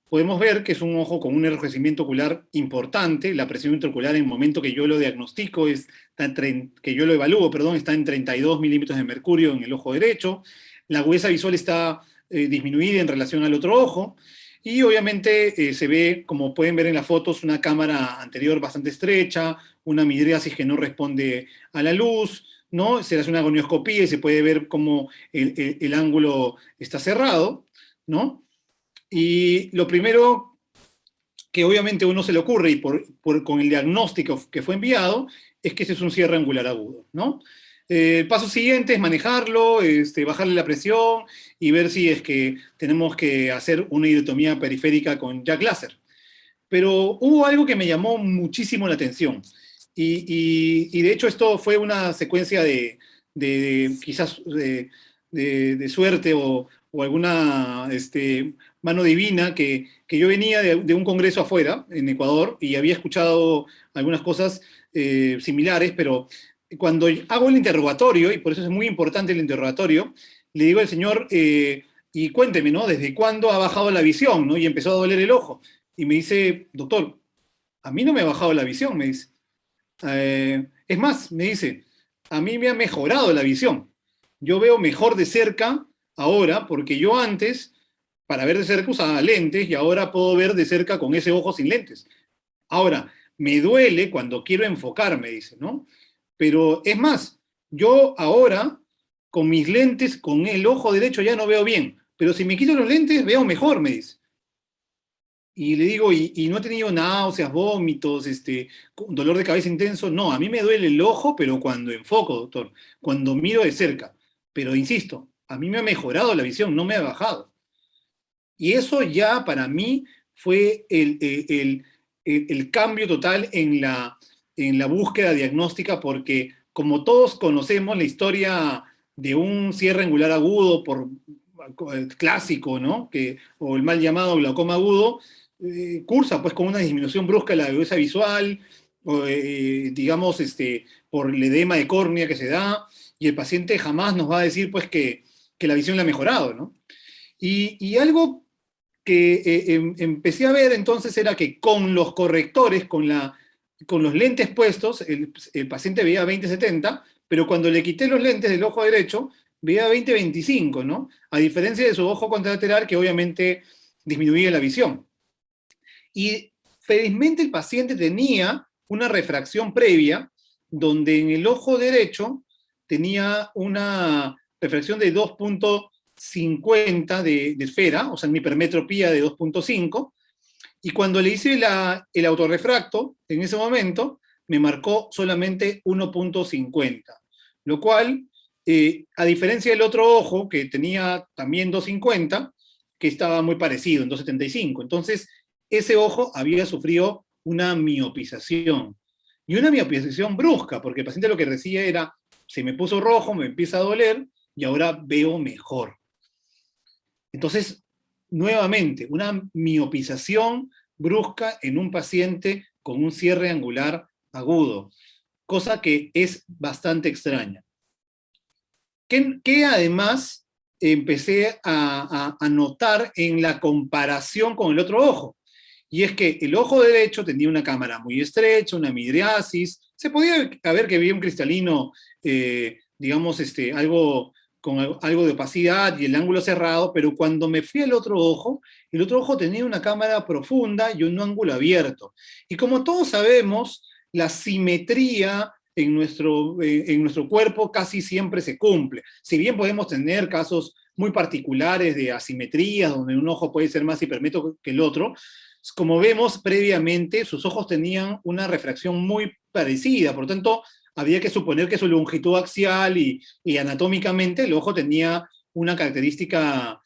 podemos ver que es un ojo con un enrojecimiento ocular importante. La presión intraocular en el momento que yo lo diagnostico, que yo lo evalúo, perdón, está en 32 milímetros de mercurio en el ojo derecho. La agudeza visual está disminuida en relación al otro ojo. Y obviamente se ve, como pueden ver en las fotos, una cámara anterior bastante estrecha, una midriasis que no responde a la luz, ¿no? Se hace una gonioscopía y se puede ver cómo el ángulo está cerrado, ¿no? Y lo primero que obviamente a uno se le ocurre, y con el diagnóstico que fue enviado, es que ese es un cierre angular agudo, ¿no? El paso siguiente es manejarlo, bajarle la presión y ver si es que tenemos que hacer una iridotomía periférica con Jack Laser. Pero hubo algo que me llamó muchísimo la atención. Y de hecho esto fue una secuencia quizás de suerte o alguna mano divina, que yo venía de un congreso afuera, en Ecuador, y había escuchado algunas cosas similares, pero cuando hago el interrogatorio, y por eso es muy importante el interrogatorio, le digo al señor, y cuénteme, ¿no? ¿Desde cuándo ha bajado la visión, ¿no? Y empezó a doler el ojo. Y me dice, doctor, a mí no me ha bajado la visión, me dice. Es más, me dice, a mí me ha mejorado la visión. Yo veo mejor de cerca ahora, porque yo antes, para ver de cerca, usaba lentes, y ahora puedo ver de cerca con ese ojo sin lentes. Ahora, me duele cuando quiero enfocar, me dice, ¿no? Pero es más, yo ahora, con mis lentes, con el ojo derecho ya no veo bien, pero si me quito los lentes, veo mejor, me dice. Y le digo, ¿y no he tenido náuseas, vómitos, dolor de cabeza intenso? No, a mí me duele el ojo, pero cuando enfoco, doctor, cuando miro de cerca. Pero insisto, a mí me ha mejorado la visión, no me ha bajado. Y eso ya para mí fue el cambio total en la búsqueda diagnóstica, porque como todos conocemos la historia de un cierre angular agudo clásico, ¿no? O el mal llamado glaucoma agudo, cursa pues con una disminución brusca de la agudeza visual, digamos, por el edema de córnea que se da, y el paciente jamás nos va a decir pues que la visión le ha mejorado, ¿no? Y algo que empecé a ver entonces era que con los correctores, con los lentes puestos, el paciente veía 20/70, pero cuando le quité los lentes del ojo derecho, veía 20/25, ¿no? A diferencia de su ojo contralateral, que obviamente disminuía la visión. Y felizmente el paciente tenía una refracción previa, donde en el ojo derecho tenía una refracción de 2,50 de esfera, o sea, en hipermetropía de 2,5, y cuando le hice el autorrefracto, en ese momento, me marcó solamente 1,50, lo cual, a diferencia del otro ojo, que tenía también 2,50, que estaba muy parecido, en 2,75. Entonces, ese ojo había sufrido una miopización. Y una miopización brusca, porque el paciente lo que decía era, se me puso rojo, me empieza a doler, y ahora veo mejor. Entonces, nuevamente, una miopización brusca en un paciente con un cierre angular agudo, cosa que es bastante extraña. Que además empecé a notar en la comparación con el otro ojo, y es que el ojo derecho tenía una cámara muy estrecha, una midriasis, se podía ver que había un cristalino, digamos, algo con algo de opacidad y el ángulo cerrado, pero cuando me fui al otro ojo, el otro ojo tenía una cámara profunda y un ángulo abierto. Y como todos sabemos, la simetría en nuestro cuerpo casi siempre se cumple. Si bien podemos tener casos muy particulares de asimetrías, donde un ojo puede ser más hipermétropo que el otro, como vemos previamente, sus ojos tenían una refracción muy parecida, por lo tanto, había que suponer que su longitud axial y anatómicamente el ojo tenía una característica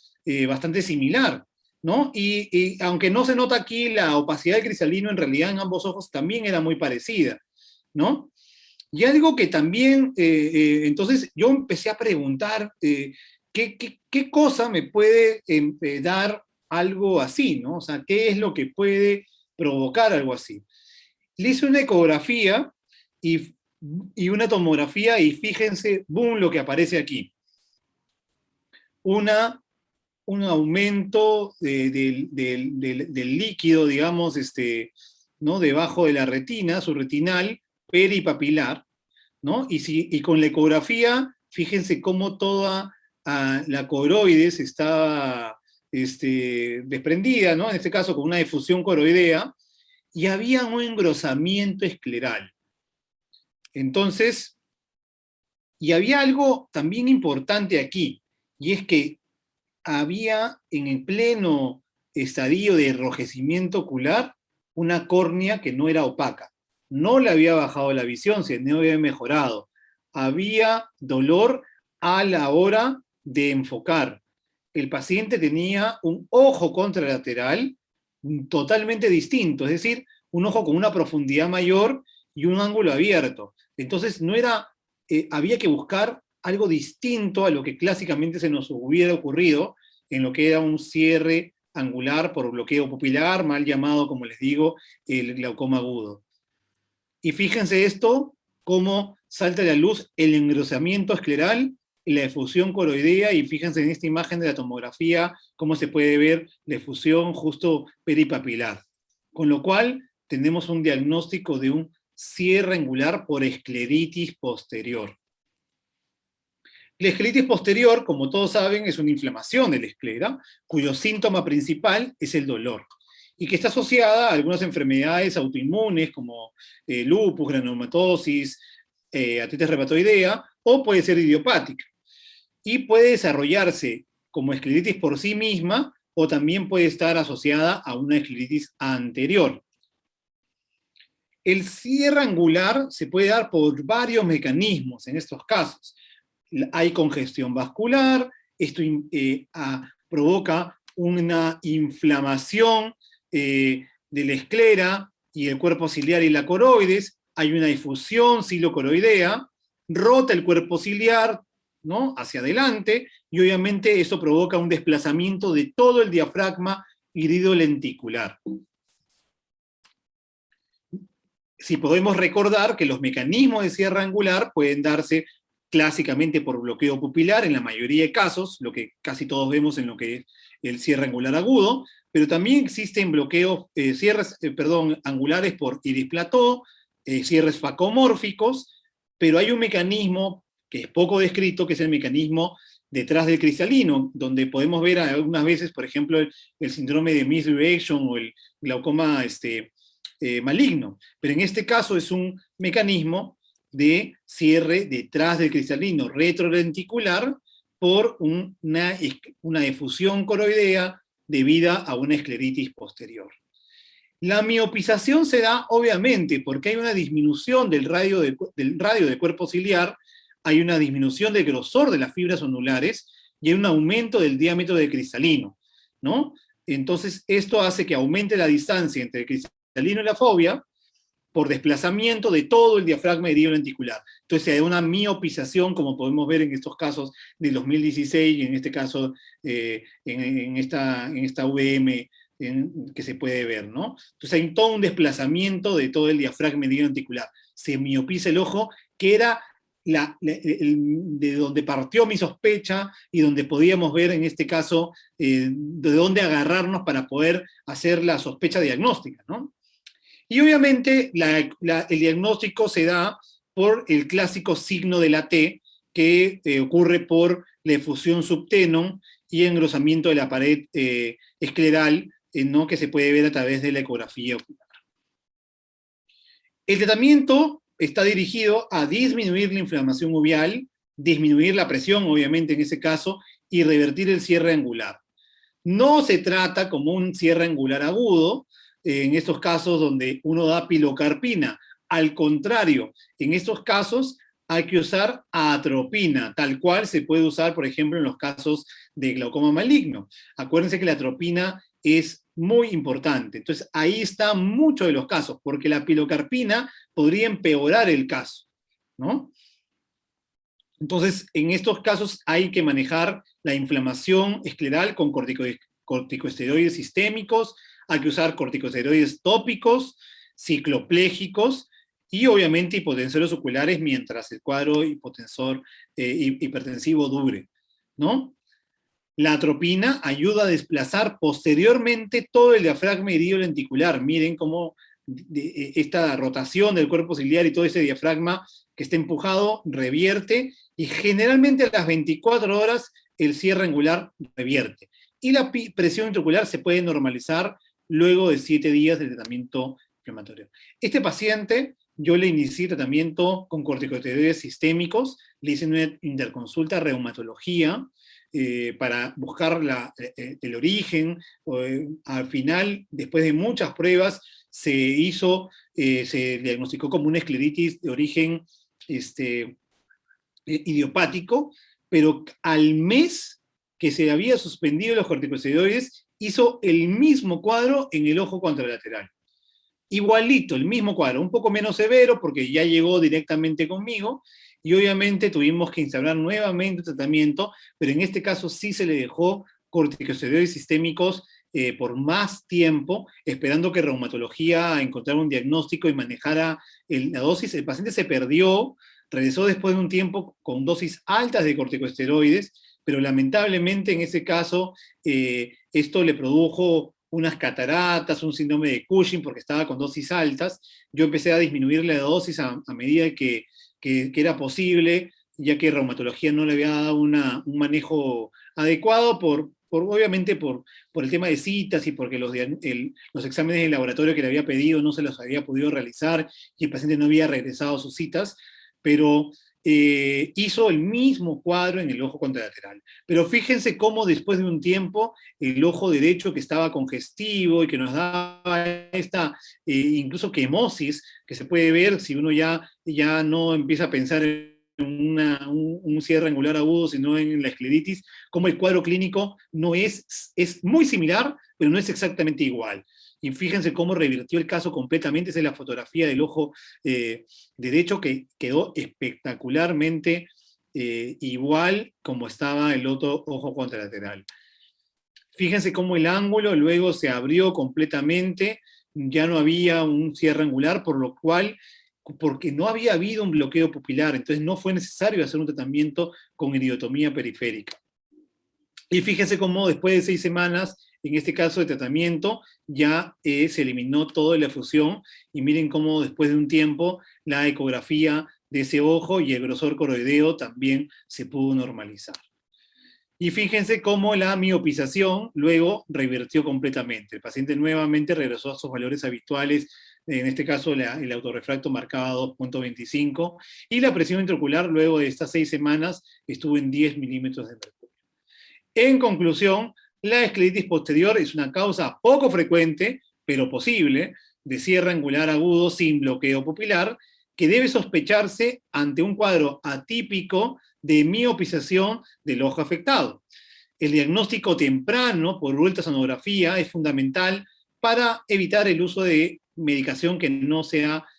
bastante similar, ¿no? Y aunque no se nota aquí, la opacidad del cristalino en realidad en ambos ojos también era muy parecida, ¿no? Y algo que también, entonces yo empecé a preguntar, ¿qué cosa me puede dar algo así, ¿no? O sea, ¿qué es lo que puede provocar algo así? Le hice una ecografía y, y una tomografía y fíjense, boom, lo que aparece aquí. Un aumento del líquido, digamos, ¿no? Debajo de la retina, subretinal, peripapilar, ¿no? Y con la ecografía, fíjense cómo toda la coroides está desprendida, ¿no? En este caso con una difusión coroidea, y había un engrosamiento escleral. Entonces, y había algo también importante aquí, y es que había en el pleno estadio de enrojecimiento ocular una córnea que no era opaca. No le había bajado la visión, sino había mejorado. Había dolor a la hora de enfocar. El paciente tenía un ojo contralateral totalmente distinto, es decir, un ojo con una profundidad mayor y un ángulo abierto. Entonces, no era, había que buscar algo distinto a lo que clásicamente se nos hubiera ocurrido en lo que era un cierre angular por bloqueo pupilar, mal llamado, como les digo, el glaucoma agudo. Y fíjense esto, cómo salta a la luz el engrosamiento escleral y la efusión coroidea, y fíjense en esta imagen de la tomografía, cómo se puede ver la efusión justo peripapilar. Con lo cual, tenemos un diagnóstico de un cierre angular por escleritis posterior. La escleritis posterior, como todos saben, es una inflamación de la esclera, cuyo síntoma principal es el dolor, y que está asociada a algunas enfermedades autoinmunes como lupus, granulomatosis, artritis reumatoidea, o puede ser idiopática. Y puede desarrollarse como escleritis por sí misma, o también puede estar asociada a una escleritis anterior. El cierre angular se puede dar por varios mecanismos en estos casos. Hay congestión vascular, esto provoca una inflamación de la esclera y el cuerpo ciliar y la coroides, hay una difusión cilocoroidea, rota el cuerpo ciliar, ¿no? Hacia adelante, y obviamente eso provoca un desplazamiento de todo el diafragma iridolenticular. Si podemos recordar que los mecanismos de cierre angular pueden darse clásicamente por bloqueo pupilar en la mayoría de casos, lo que casi todos vemos en lo que es el cierre angular agudo, pero también existen bloqueos, angulares por iris plató, cierres facomórficos, pero hay un mecanismo que es poco descrito, que es el mecanismo detrás del cristalino, donde podemos ver algunas veces, por ejemplo, el síndrome de misdirection o el glaucoma maligno. Pero en este caso es un mecanismo de cierre detrás del cristalino retrolenticular por una efusión coroidea debida a una escleritis posterior. La miopización se da obviamente porque hay una disminución del radio de cuerpo ciliar, hay una disminución del grosor de las fibras onulares y hay un aumento del diámetro del cristalino, ¿no? Entonces esto hace que aumente la distancia entre el cristalino y la fovea por desplazamiento de todo el diafragma iridolenticular. Entonces se da una miopización, como podemos ver en estos casos del 2016, y en este caso en esta VM que se puede ver, ¿no? Entonces hay todo un desplazamiento de todo el diafragma iridolenticular. Se miopiza el ojo, que era de donde partió mi sospecha y donde podíamos ver en este caso de dónde agarrarnos para poder hacer la sospecha diagnóstica, ¿no? Y obviamente el diagnóstico se da por el clásico signo de la T, que ocurre por la efusión subtenon y engrosamiento de la pared escleral, ¿no? Que se puede ver a través de la ecografía ocular. El tratamiento está dirigido a disminuir la inflamación uveal, disminuir la presión, obviamente, en ese caso, y revertir el cierre angular. No se trata como un cierre angular agudo, en estos casos donde uno da pilocarpina. Al contrario, en estos casos hay que usar atropina, tal cual se puede usar, por ejemplo, en los casos de glaucoma maligno. Acuérdense que la atropina es muy importante. Entonces, ahí está mucho de los casos, porque la pilocarpina podría empeorar el caso, ¿no? Entonces, en estos casos hay que manejar la inflamación escleral con corticosteroides sistémicos, hay que usar corticosteroides tópicos, cicloplégicos y obviamente hipotensores oculares mientras el cuadro hipertensivo dure, ¿no? La atropina ayuda a desplazar posteriormente todo el diafragma irido-lenticular. Miren cómo esta rotación del cuerpo ciliar y todo ese diafragma que está empujado revierte, y generalmente a las 24 horas el cierre angular revierte. Y la presión intraocular se puede normalizar luego de 7 días de tratamiento inflamatorio. Este paciente, yo le inicié tratamiento con corticosteroides sistémicos, le hice una interconsulta reumatología, para buscar el origen. Al final, después de muchas pruebas, se diagnosticó como una escleritis de origen idiopático, pero al mes que se había suspendido los corticosteroides, hizo el mismo cuadro en el ojo contralateral. Igualito, el mismo cuadro, un poco menos severo porque ya llegó directamente conmigo, y obviamente tuvimos que instaurar nuevamente el tratamiento, pero en este caso sí se le dejó corticosteroides sistémicos por más tiempo, esperando que reumatología encontrara un diagnóstico y manejara la dosis. El paciente se perdió, regresó después de un tiempo con dosis altas de corticosteroides, pero lamentablemente en ese caso esto le produjo unas cataratas, un síndrome de Cushing porque estaba con dosis altas. Yo empecé a disminuirle la dosis a medida que era posible, ya que reumatología no le había dado un manejo adecuado obviamente por el tema de citas y porque los exámenes de laboratorio que le había pedido no se los había podido realizar y el paciente no había regresado a sus citas, pero hizo el mismo cuadro en el ojo contralateral. Pero fíjense cómo después de un tiempo el ojo derecho, que estaba congestivo y que nos daba esta incluso quemosis que se puede ver si uno ya no empieza a pensar en un cierre angular agudo, sino en la escleritis, como el cuadro clínico no es muy similar, pero no es exactamente igual. Y fíjense cómo revirtió el caso completamente. Esa es la fotografía del ojo derecho, que quedó espectacularmente igual como estaba el otro ojo contralateral. Fíjense cómo el ángulo luego se abrió completamente, ya no había un cierre angular, porque no había habido un bloqueo pupilar, entonces no fue necesario hacer un tratamiento con iridotomía periférica. Y fíjense cómo después de 6 semanas, en este caso de tratamiento, ya se eliminó toda la efusión, y miren cómo después de un tiempo la ecografía de ese ojo y el grosor coroideo también se pudo normalizar. Y fíjense cómo la miopización luego revirtió completamente. El paciente nuevamente regresó a sus valores habituales, en este caso el autorrefracto marcaba 2.25, y la presión intraocular luego de estas 6 semanas estuvo en 10 milímetros de mercurio. En conclusión, la escleritis posterior es una causa poco frecuente, pero posible, de cierre angular agudo sin bloqueo pupilar, que debe sospecharse ante un cuadro atípico de miopización del ojo afectado. El diagnóstico temprano por ultrasonografía es fundamental para evitar el uso de medicación que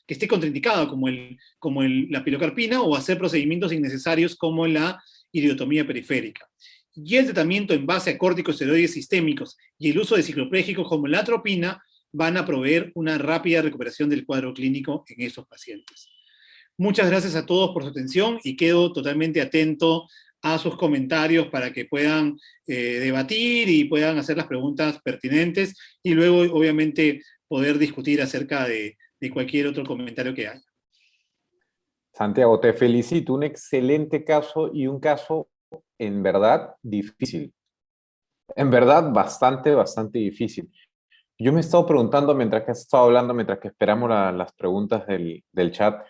esté contraindicada, como la pilocarpina, o hacer procedimientos innecesarios como la iridotomía periférica. Y el tratamiento en base a corticosteroides sistémicos y el uso de cicloplégicos como la atropina van a proveer una rápida recuperación del cuadro clínico en estos pacientes. Muchas gracias a todos por su atención y quedo totalmente atento a sus comentarios para que puedan debatir y puedan hacer las preguntas pertinentes, y luego, obviamente, poder discutir acerca de cualquier otro comentario que haya. Santiago, te felicito, un excelente caso y un caso en verdad difícil. En verdad, bastante, bastante difícil. Yo me he estado preguntando mientras que has estado hablando, mientras que esperamos las preguntas del chat.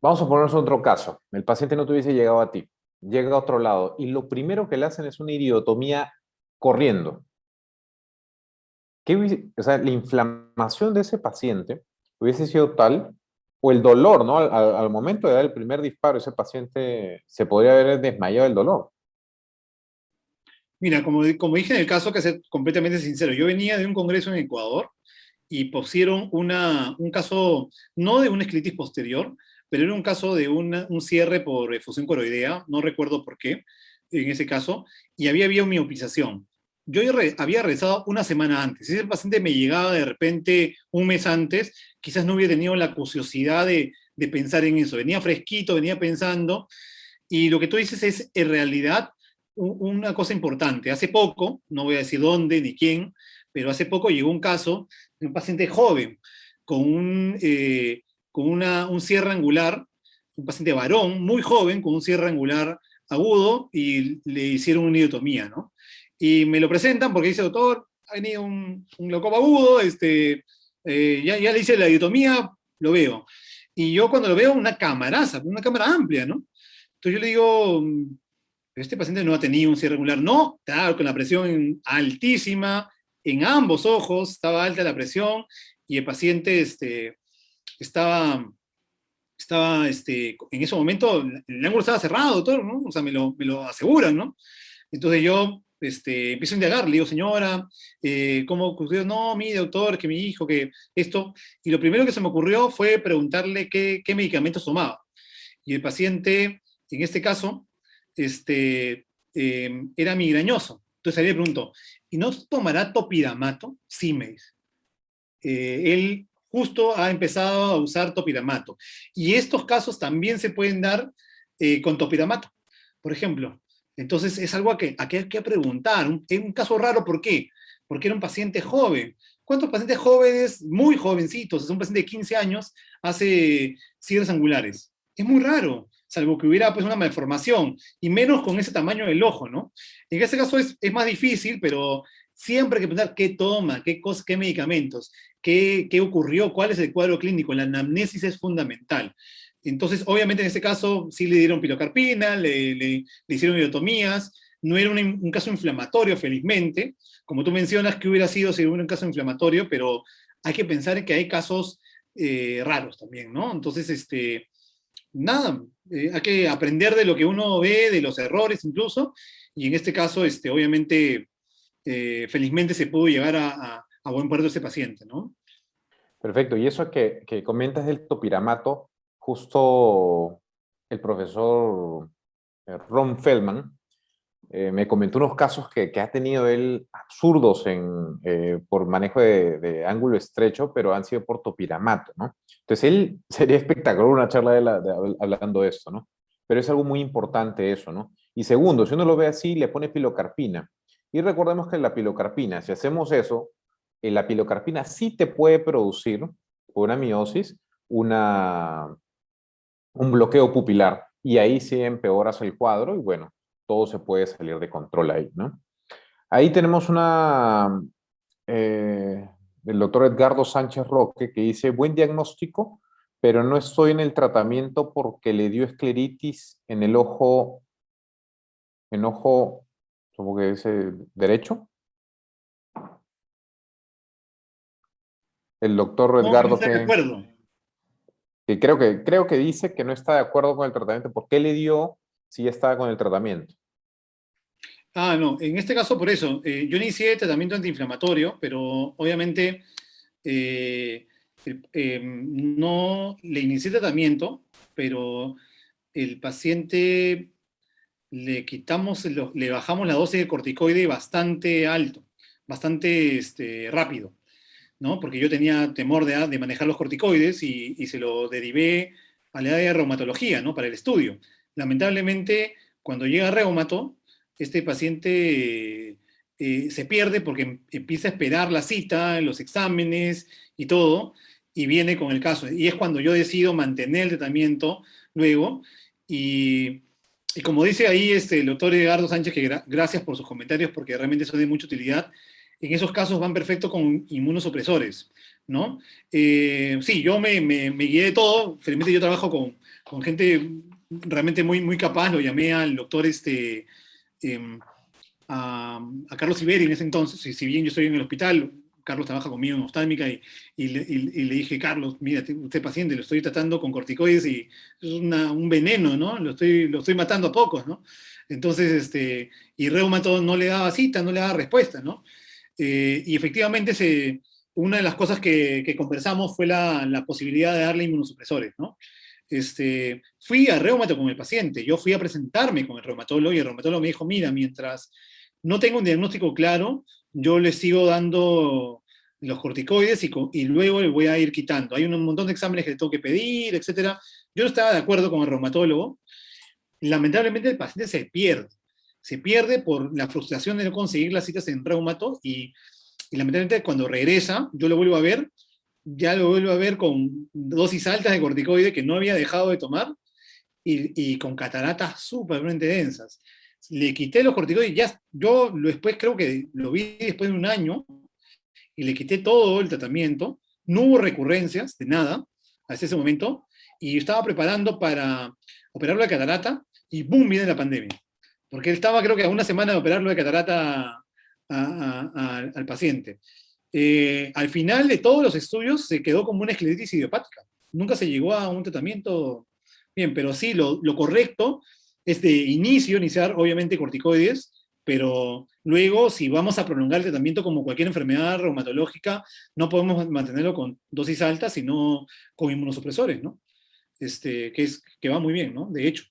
Vamos a ponernos otro caso. El paciente no te hubiese llegado a ti, llega a otro lado y lo primero que le hacen es una iridotomía corriendo. O sea, la inflamación de ese paciente hubiese sido tal, o el dolor, ¿no? Al momento de dar el primer disparo, ese paciente se podría haber desmayado del dolor. Mira, como dije en el caso, que ser completamente sincero, yo venía de un congreso en Ecuador y pusieron un caso, no de una esclerosis posterior, pero era un caso de un cierre por efusión coroidea, no recuerdo por qué, en ese caso, y había miopización. Yo había rezado una semana antes. Si ese paciente me llegaba de repente un mes antes, quizás no hubiera tenido la curiosidad de pensar en eso. Venía fresquito, venía pensando, y lo que tú dices es en realidad una cosa importante. Hace poco, no voy a decir dónde ni quién, pero hace poco llegó un caso de un paciente joven con un cierre angular, un paciente varón muy joven con un cierre angular agudo y le hicieron una iotomía, ¿no? Y me lo presentan porque dice, doctor, ha venido un glaucoma agudo, ya le hice la iotomía, lo veo. Y yo cuando lo veo, una camaraza, una cámara amplia, ¿no? Entonces yo le digo, este paciente no ha tenido un cierre angular. No, estaba con la presión altísima, en ambos ojos estaba alta la presión, y el paciente estaba, en ese momento, el ángulo estaba cerrado, todo, ¿no? O sea, me lo aseguran, ¿no? Entonces yo empiezo a indagar, le digo, señora, ¿cómo ocurrió? No, mi doctor, que mi hijo, que esto. Y lo primero que se me ocurrió fue preguntarle qué medicamentos tomaba. Y el paciente, en este caso, era migrañoso. Entonces ahí le pregunto, ¿y no tomará topiramato? Sí, me dice. Él justo ha empezado a usar topiramato. Y estos casos también se pueden dar con topiramato, por ejemplo. Entonces es algo a que hay que preguntar. Es un caso raro, ¿por qué? Porque era un paciente joven. ¿Cuántos pacientes jóvenes, muy jovencitos, es un paciente de 15 años, hace cierres angulares? Es muy raro, salvo que hubiera pues una malformación, y menos con ese tamaño del ojo, ¿no? En ese caso es más difícil, pero siempre hay que pensar qué toma, qué cosas, qué medicamentos, qué ocurrió, cuál es el cuadro clínico. La anamnesis es fundamental. Entonces, obviamente en este caso sí le dieron pilocarpina, le hicieron iotomías, no era un caso inflamatorio, felizmente. Como tú mencionas, que hubiera sido si hubiera un caso inflamatorio, pero hay que pensar que hay casos raros también, ¿no? Entonces, nada, hay que aprender de lo que uno ve, de los errores incluso, y en este caso, obviamente, felizmente se pudo llegar a buen puerto ese paciente, ¿no? Perfecto. Y eso que comentas del topiramato, justo el profesor Ron Feldman me comentó unos casos que ha tenido él absurdos por manejo de ángulo estrecho, pero han sido por topiramato, ¿no? Entonces, él sería espectacular una charla hablando de esto, ¿no? Pero es algo muy importante eso, ¿no? Y segundo, si uno lo ve así, le pone pilocarpina. Y recordemos que la pilocarpina, si hacemos eso, la pilocarpina sí te puede producir, por una miosis, un bloqueo pupilar. Y ahí sí empeoras el cuadro y bueno, todo se puede salir de control ahí, ¿no? Ahí tenemos del doctor Edgardo Sánchez Roque que dice, buen diagnóstico, pero no estoy en el tratamiento porque le dio escleritis en ojo, ¿cómo que dice? ¿Derecho? El doctor No, no Edgardo estoy de acuerdo. que creo que dice que no está de acuerdo con el tratamiento. ¿Por qué le dio si ya estaba con el tratamiento? Ah, no, en este caso por eso, yo inicié tratamiento antiinflamatorio, pero obviamente eh, no le inicié tratamiento, pero el paciente le bajamos la dosis de corticoide bastante alto, bastante rápido, ¿no? Porque yo tenía temor de manejar los corticoides y se lo derivé a la área de reumatología, ¿no? Para el estudio. Lamentablemente, cuando llega reumato, este paciente se pierde porque empieza a esperar la cita, los exámenes y todo, y viene con el caso. Y es cuando yo decido mantener el tratamiento luego, y Y como dice ahí el doctor Edgardo Sánchez, que gracias por sus comentarios porque realmente son de mucha utilidad, en esos casos van perfecto con inmunosupresores, ¿no? Sí, yo me guié de todo, felizmente yo trabajo con gente realmente muy capaz, lo llamé al doctor em, a Carlos Iberi en ese entonces, y si bien yo estoy en el hospital, Carlos trabaja conmigo en oftálmica y le dije, Carlos, mira, usted paciente, lo estoy tratando con corticoides y es un veneno, ¿no? Lo estoy matando a pocos, ¿no? Entonces, y reumato no le daba cita, no le daba respuesta, ¿no? Y efectivamente una de las cosas que conversamos fue la posibilidad de darle inmunosupresores, ¿no? Fui a reumato con el paciente, yo fui a presentarme con el reumatólogo y el reumatólogo me dijo, mira, mientras no tengo un diagnóstico claro, yo le sigo dando los corticoides y luego le voy a ir quitando. Hay un montón de exámenes que le tengo que pedir, etcétera. Yo no estaba de acuerdo con el reumatólogo. Lamentablemente el paciente se pierde por la frustración de no conseguir las citas en reumato y lamentablemente cuando regresa, yo lo vuelvo a ver, ya lo vuelvo a ver con dosis altas de corticoide que no había dejado de tomar y con cataratas súper densas. Le quité los corticoides, ya, después creo que lo vi después de un año y le quité todo el tratamiento, no hubo recurrencias de nada hasta ese momento y estaba preparando para operarlo de catarata y ¡boom! Viene la pandemia. Porque él estaba creo que a una semana de operarlo de catarata al paciente. Al final de todos los estudios se quedó como una escleritis idiopática. Nunca se llegó a un tratamiento bien, pero sí, lo correcto es de iniciar obviamente corticoides, pero luego si vamos a prolongar el tratamiento como cualquier enfermedad reumatológica, no podemos mantenerlo con dosis altas, sino con inmunosupresores, ¿no? Que va muy bien, ¿no? De hecho.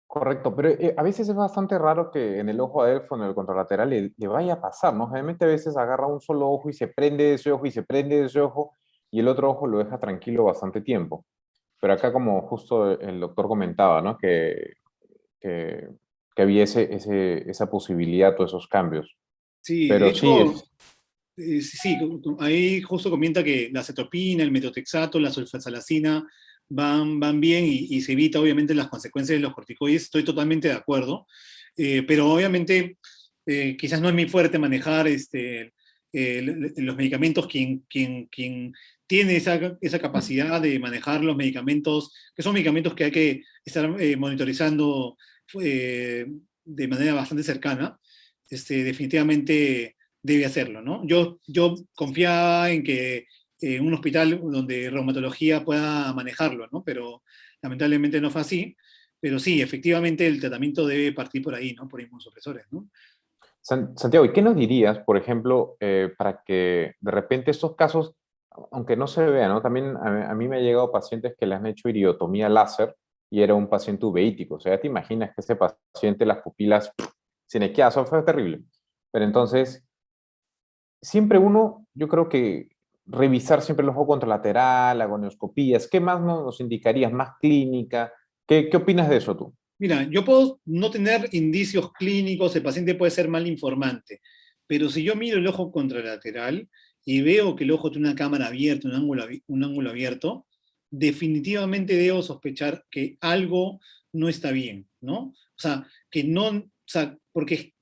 Correcto, pero a veces es bastante raro que en el ojo adelfo, en el contralateral, le vaya a pasar, ¿no? Generalmente a veces agarra un solo ojo y se prende de ese ojo y se prende de ese ojo y el otro ojo lo deja tranquilo bastante tiempo. Pero acá como justo el doctor comentaba, ¿no? Que, que había esa posibilidad o esos cambios. Sí, de Pero sí, hecho, sí, ahí justo comenta que la cetropina, el metotrexato, la sulfasalacina van bien y se evita obviamente las consecuencias de los corticoides, estoy totalmente de acuerdo, pero obviamente quizás no es mi fuerte manejar los medicamentos, quien tiene esa capacidad de manejar los medicamentos, que son medicamentos que hay que estar monitorizando eh, de manera bastante cercana, definitivamente debe hacerlo, ¿no? Yo confiaba en que un hospital donde reumatología pueda manejarlo, ¿no? Pero lamentablemente no fue así. Pero sí, efectivamente el tratamiento debe partir por ahí, ¿no? Por inmunosupresores, ¿no? Santiago, ¿y qué nos dirías, por ejemplo, para que de repente estos casos, aunque no se vean, ¿no? También a mí me ha llegado pacientes que le han hecho iridotomía láser y era un paciente uveítico. O sea, ya te imaginas que ese paciente, las pupilas se le queda, eso fue terrible. Pero entonces, siempre uno, yo creo que revisar siempre el ojo contralateral, agonioscopías, ¿qué más nos indicarías? ¿Más clínica? ¿Qué opinas de eso tú? Mira, yo puedo no tener indicios clínicos, el paciente puede ser mal informante, pero si yo miro el ojo contralateral y veo que el ojo tiene una cámara abierta, un ángulo abierto, definitivamente debo sospechar que algo no está bien, ¿no? O sea, que no, o sea, porque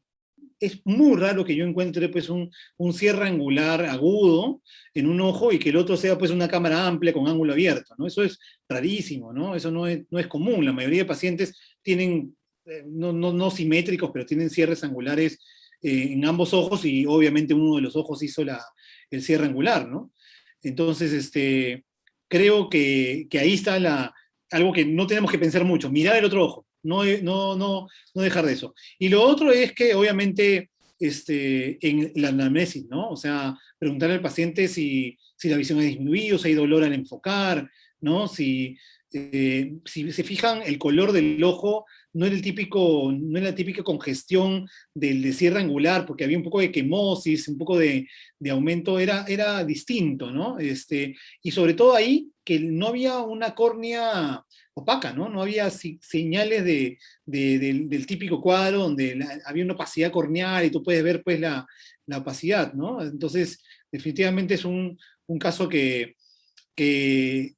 es muy raro que yo encuentre pues un cierre angular agudo en un ojo y que el otro sea pues una cámara amplia con ángulo abierto, ¿no? Eso es rarísimo, ¿no? Eso no es común. La mayoría de pacientes tienen, no simétricos, pero tienen cierres angulares en ambos ojos y obviamente uno de los ojos hizo el cierre angular, ¿no? Entonces, creo que ahí está algo que no tenemos que pensar mucho, mirar el otro ojo, no dejar de eso. Y lo otro es que, obviamente, en la anamnesis, ¿no? O sea, preguntarle al paciente si la visión ha disminuido, si hay dolor al enfocar, ¿no? Si se fijan, el color del ojo no es la típica congestión del cierre angular, porque había un poco de quemosis, un poco de aumento, era distinto, ¿no? Y sobre todo ahí, que no había una córnea opaca, ¿no? No había señales del típico cuadro donde había una opacidad corneal y tú puedes ver pues la opacidad, ¿no? Entonces, definitivamente es un caso que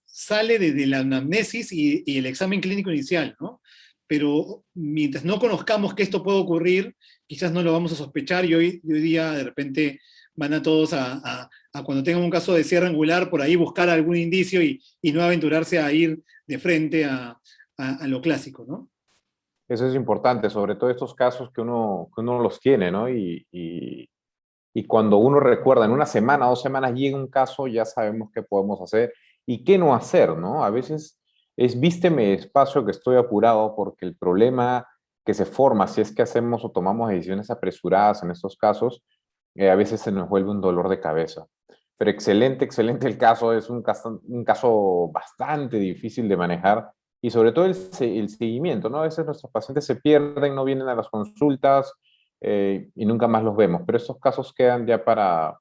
sale desde la anamnesis y el examen clínico inicial, ¿no? pero mientras no conozcamos que esto puede ocurrir, quizás no lo vamos a sospechar y hoy día de repente van a todos a cuando tengan un caso de cierre angular, por ahí buscar algún indicio y no aventurarse a ir de frente a lo clásico, ¿no? Eso es importante, sobre todo estos casos que uno los tiene, ¿no? Y cuando uno recuerda, en una semana, 2 semanas llega un caso, ya sabemos qué podemos hacer y qué no hacer, ¿no? A veces es vísteme despacio que estoy apurado porque el problema que se forma si es que hacemos o tomamos decisiones apresuradas en estos casos, a veces se nos vuelve un dolor de cabeza. Pero excelente, excelente el caso, es un caso bastante difícil de manejar y sobre todo el seguimiento, ¿no? A veces nuestros pacientes se pierden, no vienen a las consultas, y nunca más los vemos. Pero estos casos quedan ya para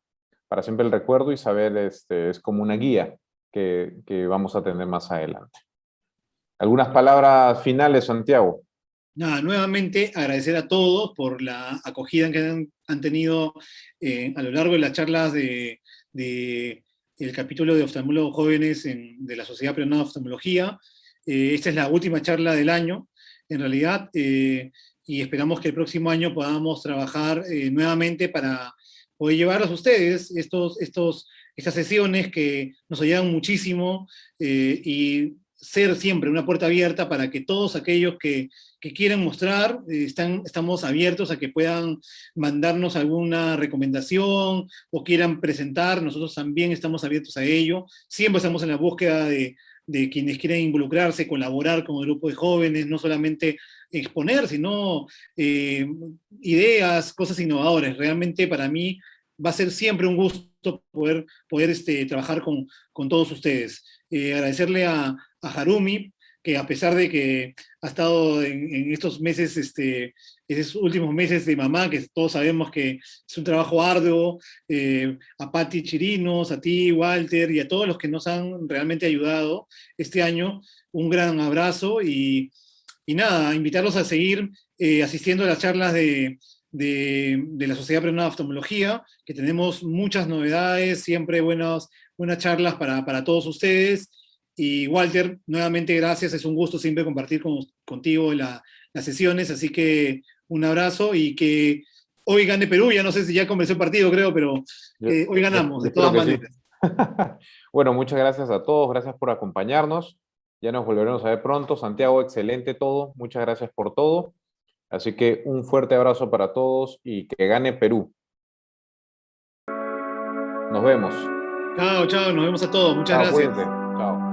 siempre el recuerdo y saber, es como una guía que vamos a tener más adelante. ¿Algunas palabras finales, Santiago? Nada, nuevamente agradecer a todos por la acogida que han tenido a lo largo de las charlas de el capítulo de oftalmólogos jóvenes de la Sociedad Peruana de Oftalmología. Esta es la última charla del año, en realidad, y esperamos que el próximo año podamos trabajar nuevamente para poder llevarlos a ustedes estas sesiones que nos ayudan muchísimo y ser siempre una puerta abierta para que todos aquellos que quieran mostrar, estamos abiertos a que puedan mandarnos alguna recomendación o quieran presentar, nosotros también estamos abiertos a ello. Siempre estamos en la búsqueda de quienes quieren involucrarse, colaborar con el grupo de jóvenes, no solamente exponer, sino ideas, cosas innovadoras. Realmente para mí va a ser siempre un gusto poder trabajar con todos ustedes. Agradecerle a Harumi, que a pesar de que ha estado en estos meses, esos últimos meses de mamá, que todos sabemos que es un trabajo arduo, a Patti Chirinos, a ti, Walter, y a todos los que nos han realmente ayudado este año, un gran abrazo y nada, invitarlos a seguir asistiendo a las charlas de la Sociedad Peruana de Oftalmología, que tenemos muchas novedades, siempre buenas charlas para todos ustedes. Y Walter, nuevamente gracias, es un gusto siempre compartir contigo las sesiones, así que un abrazo y que hoy gane Perú, ya no sé si ya comenzó el partido, creo, pero hoy ganamos, Yo de espero todas que sí. maneras. Bueno, muchas gracias a todos, gracias por acompañarnos. Ya nos volveremos a ver pronto. Santiago, excelente todo. Muchas gracias por todo. Así que un fuerte abrazo para todos y que gane Perú. Nos vemos. Chao, chao, nos vemos a todos, muchas Chao, gracias. cuídense. Chao.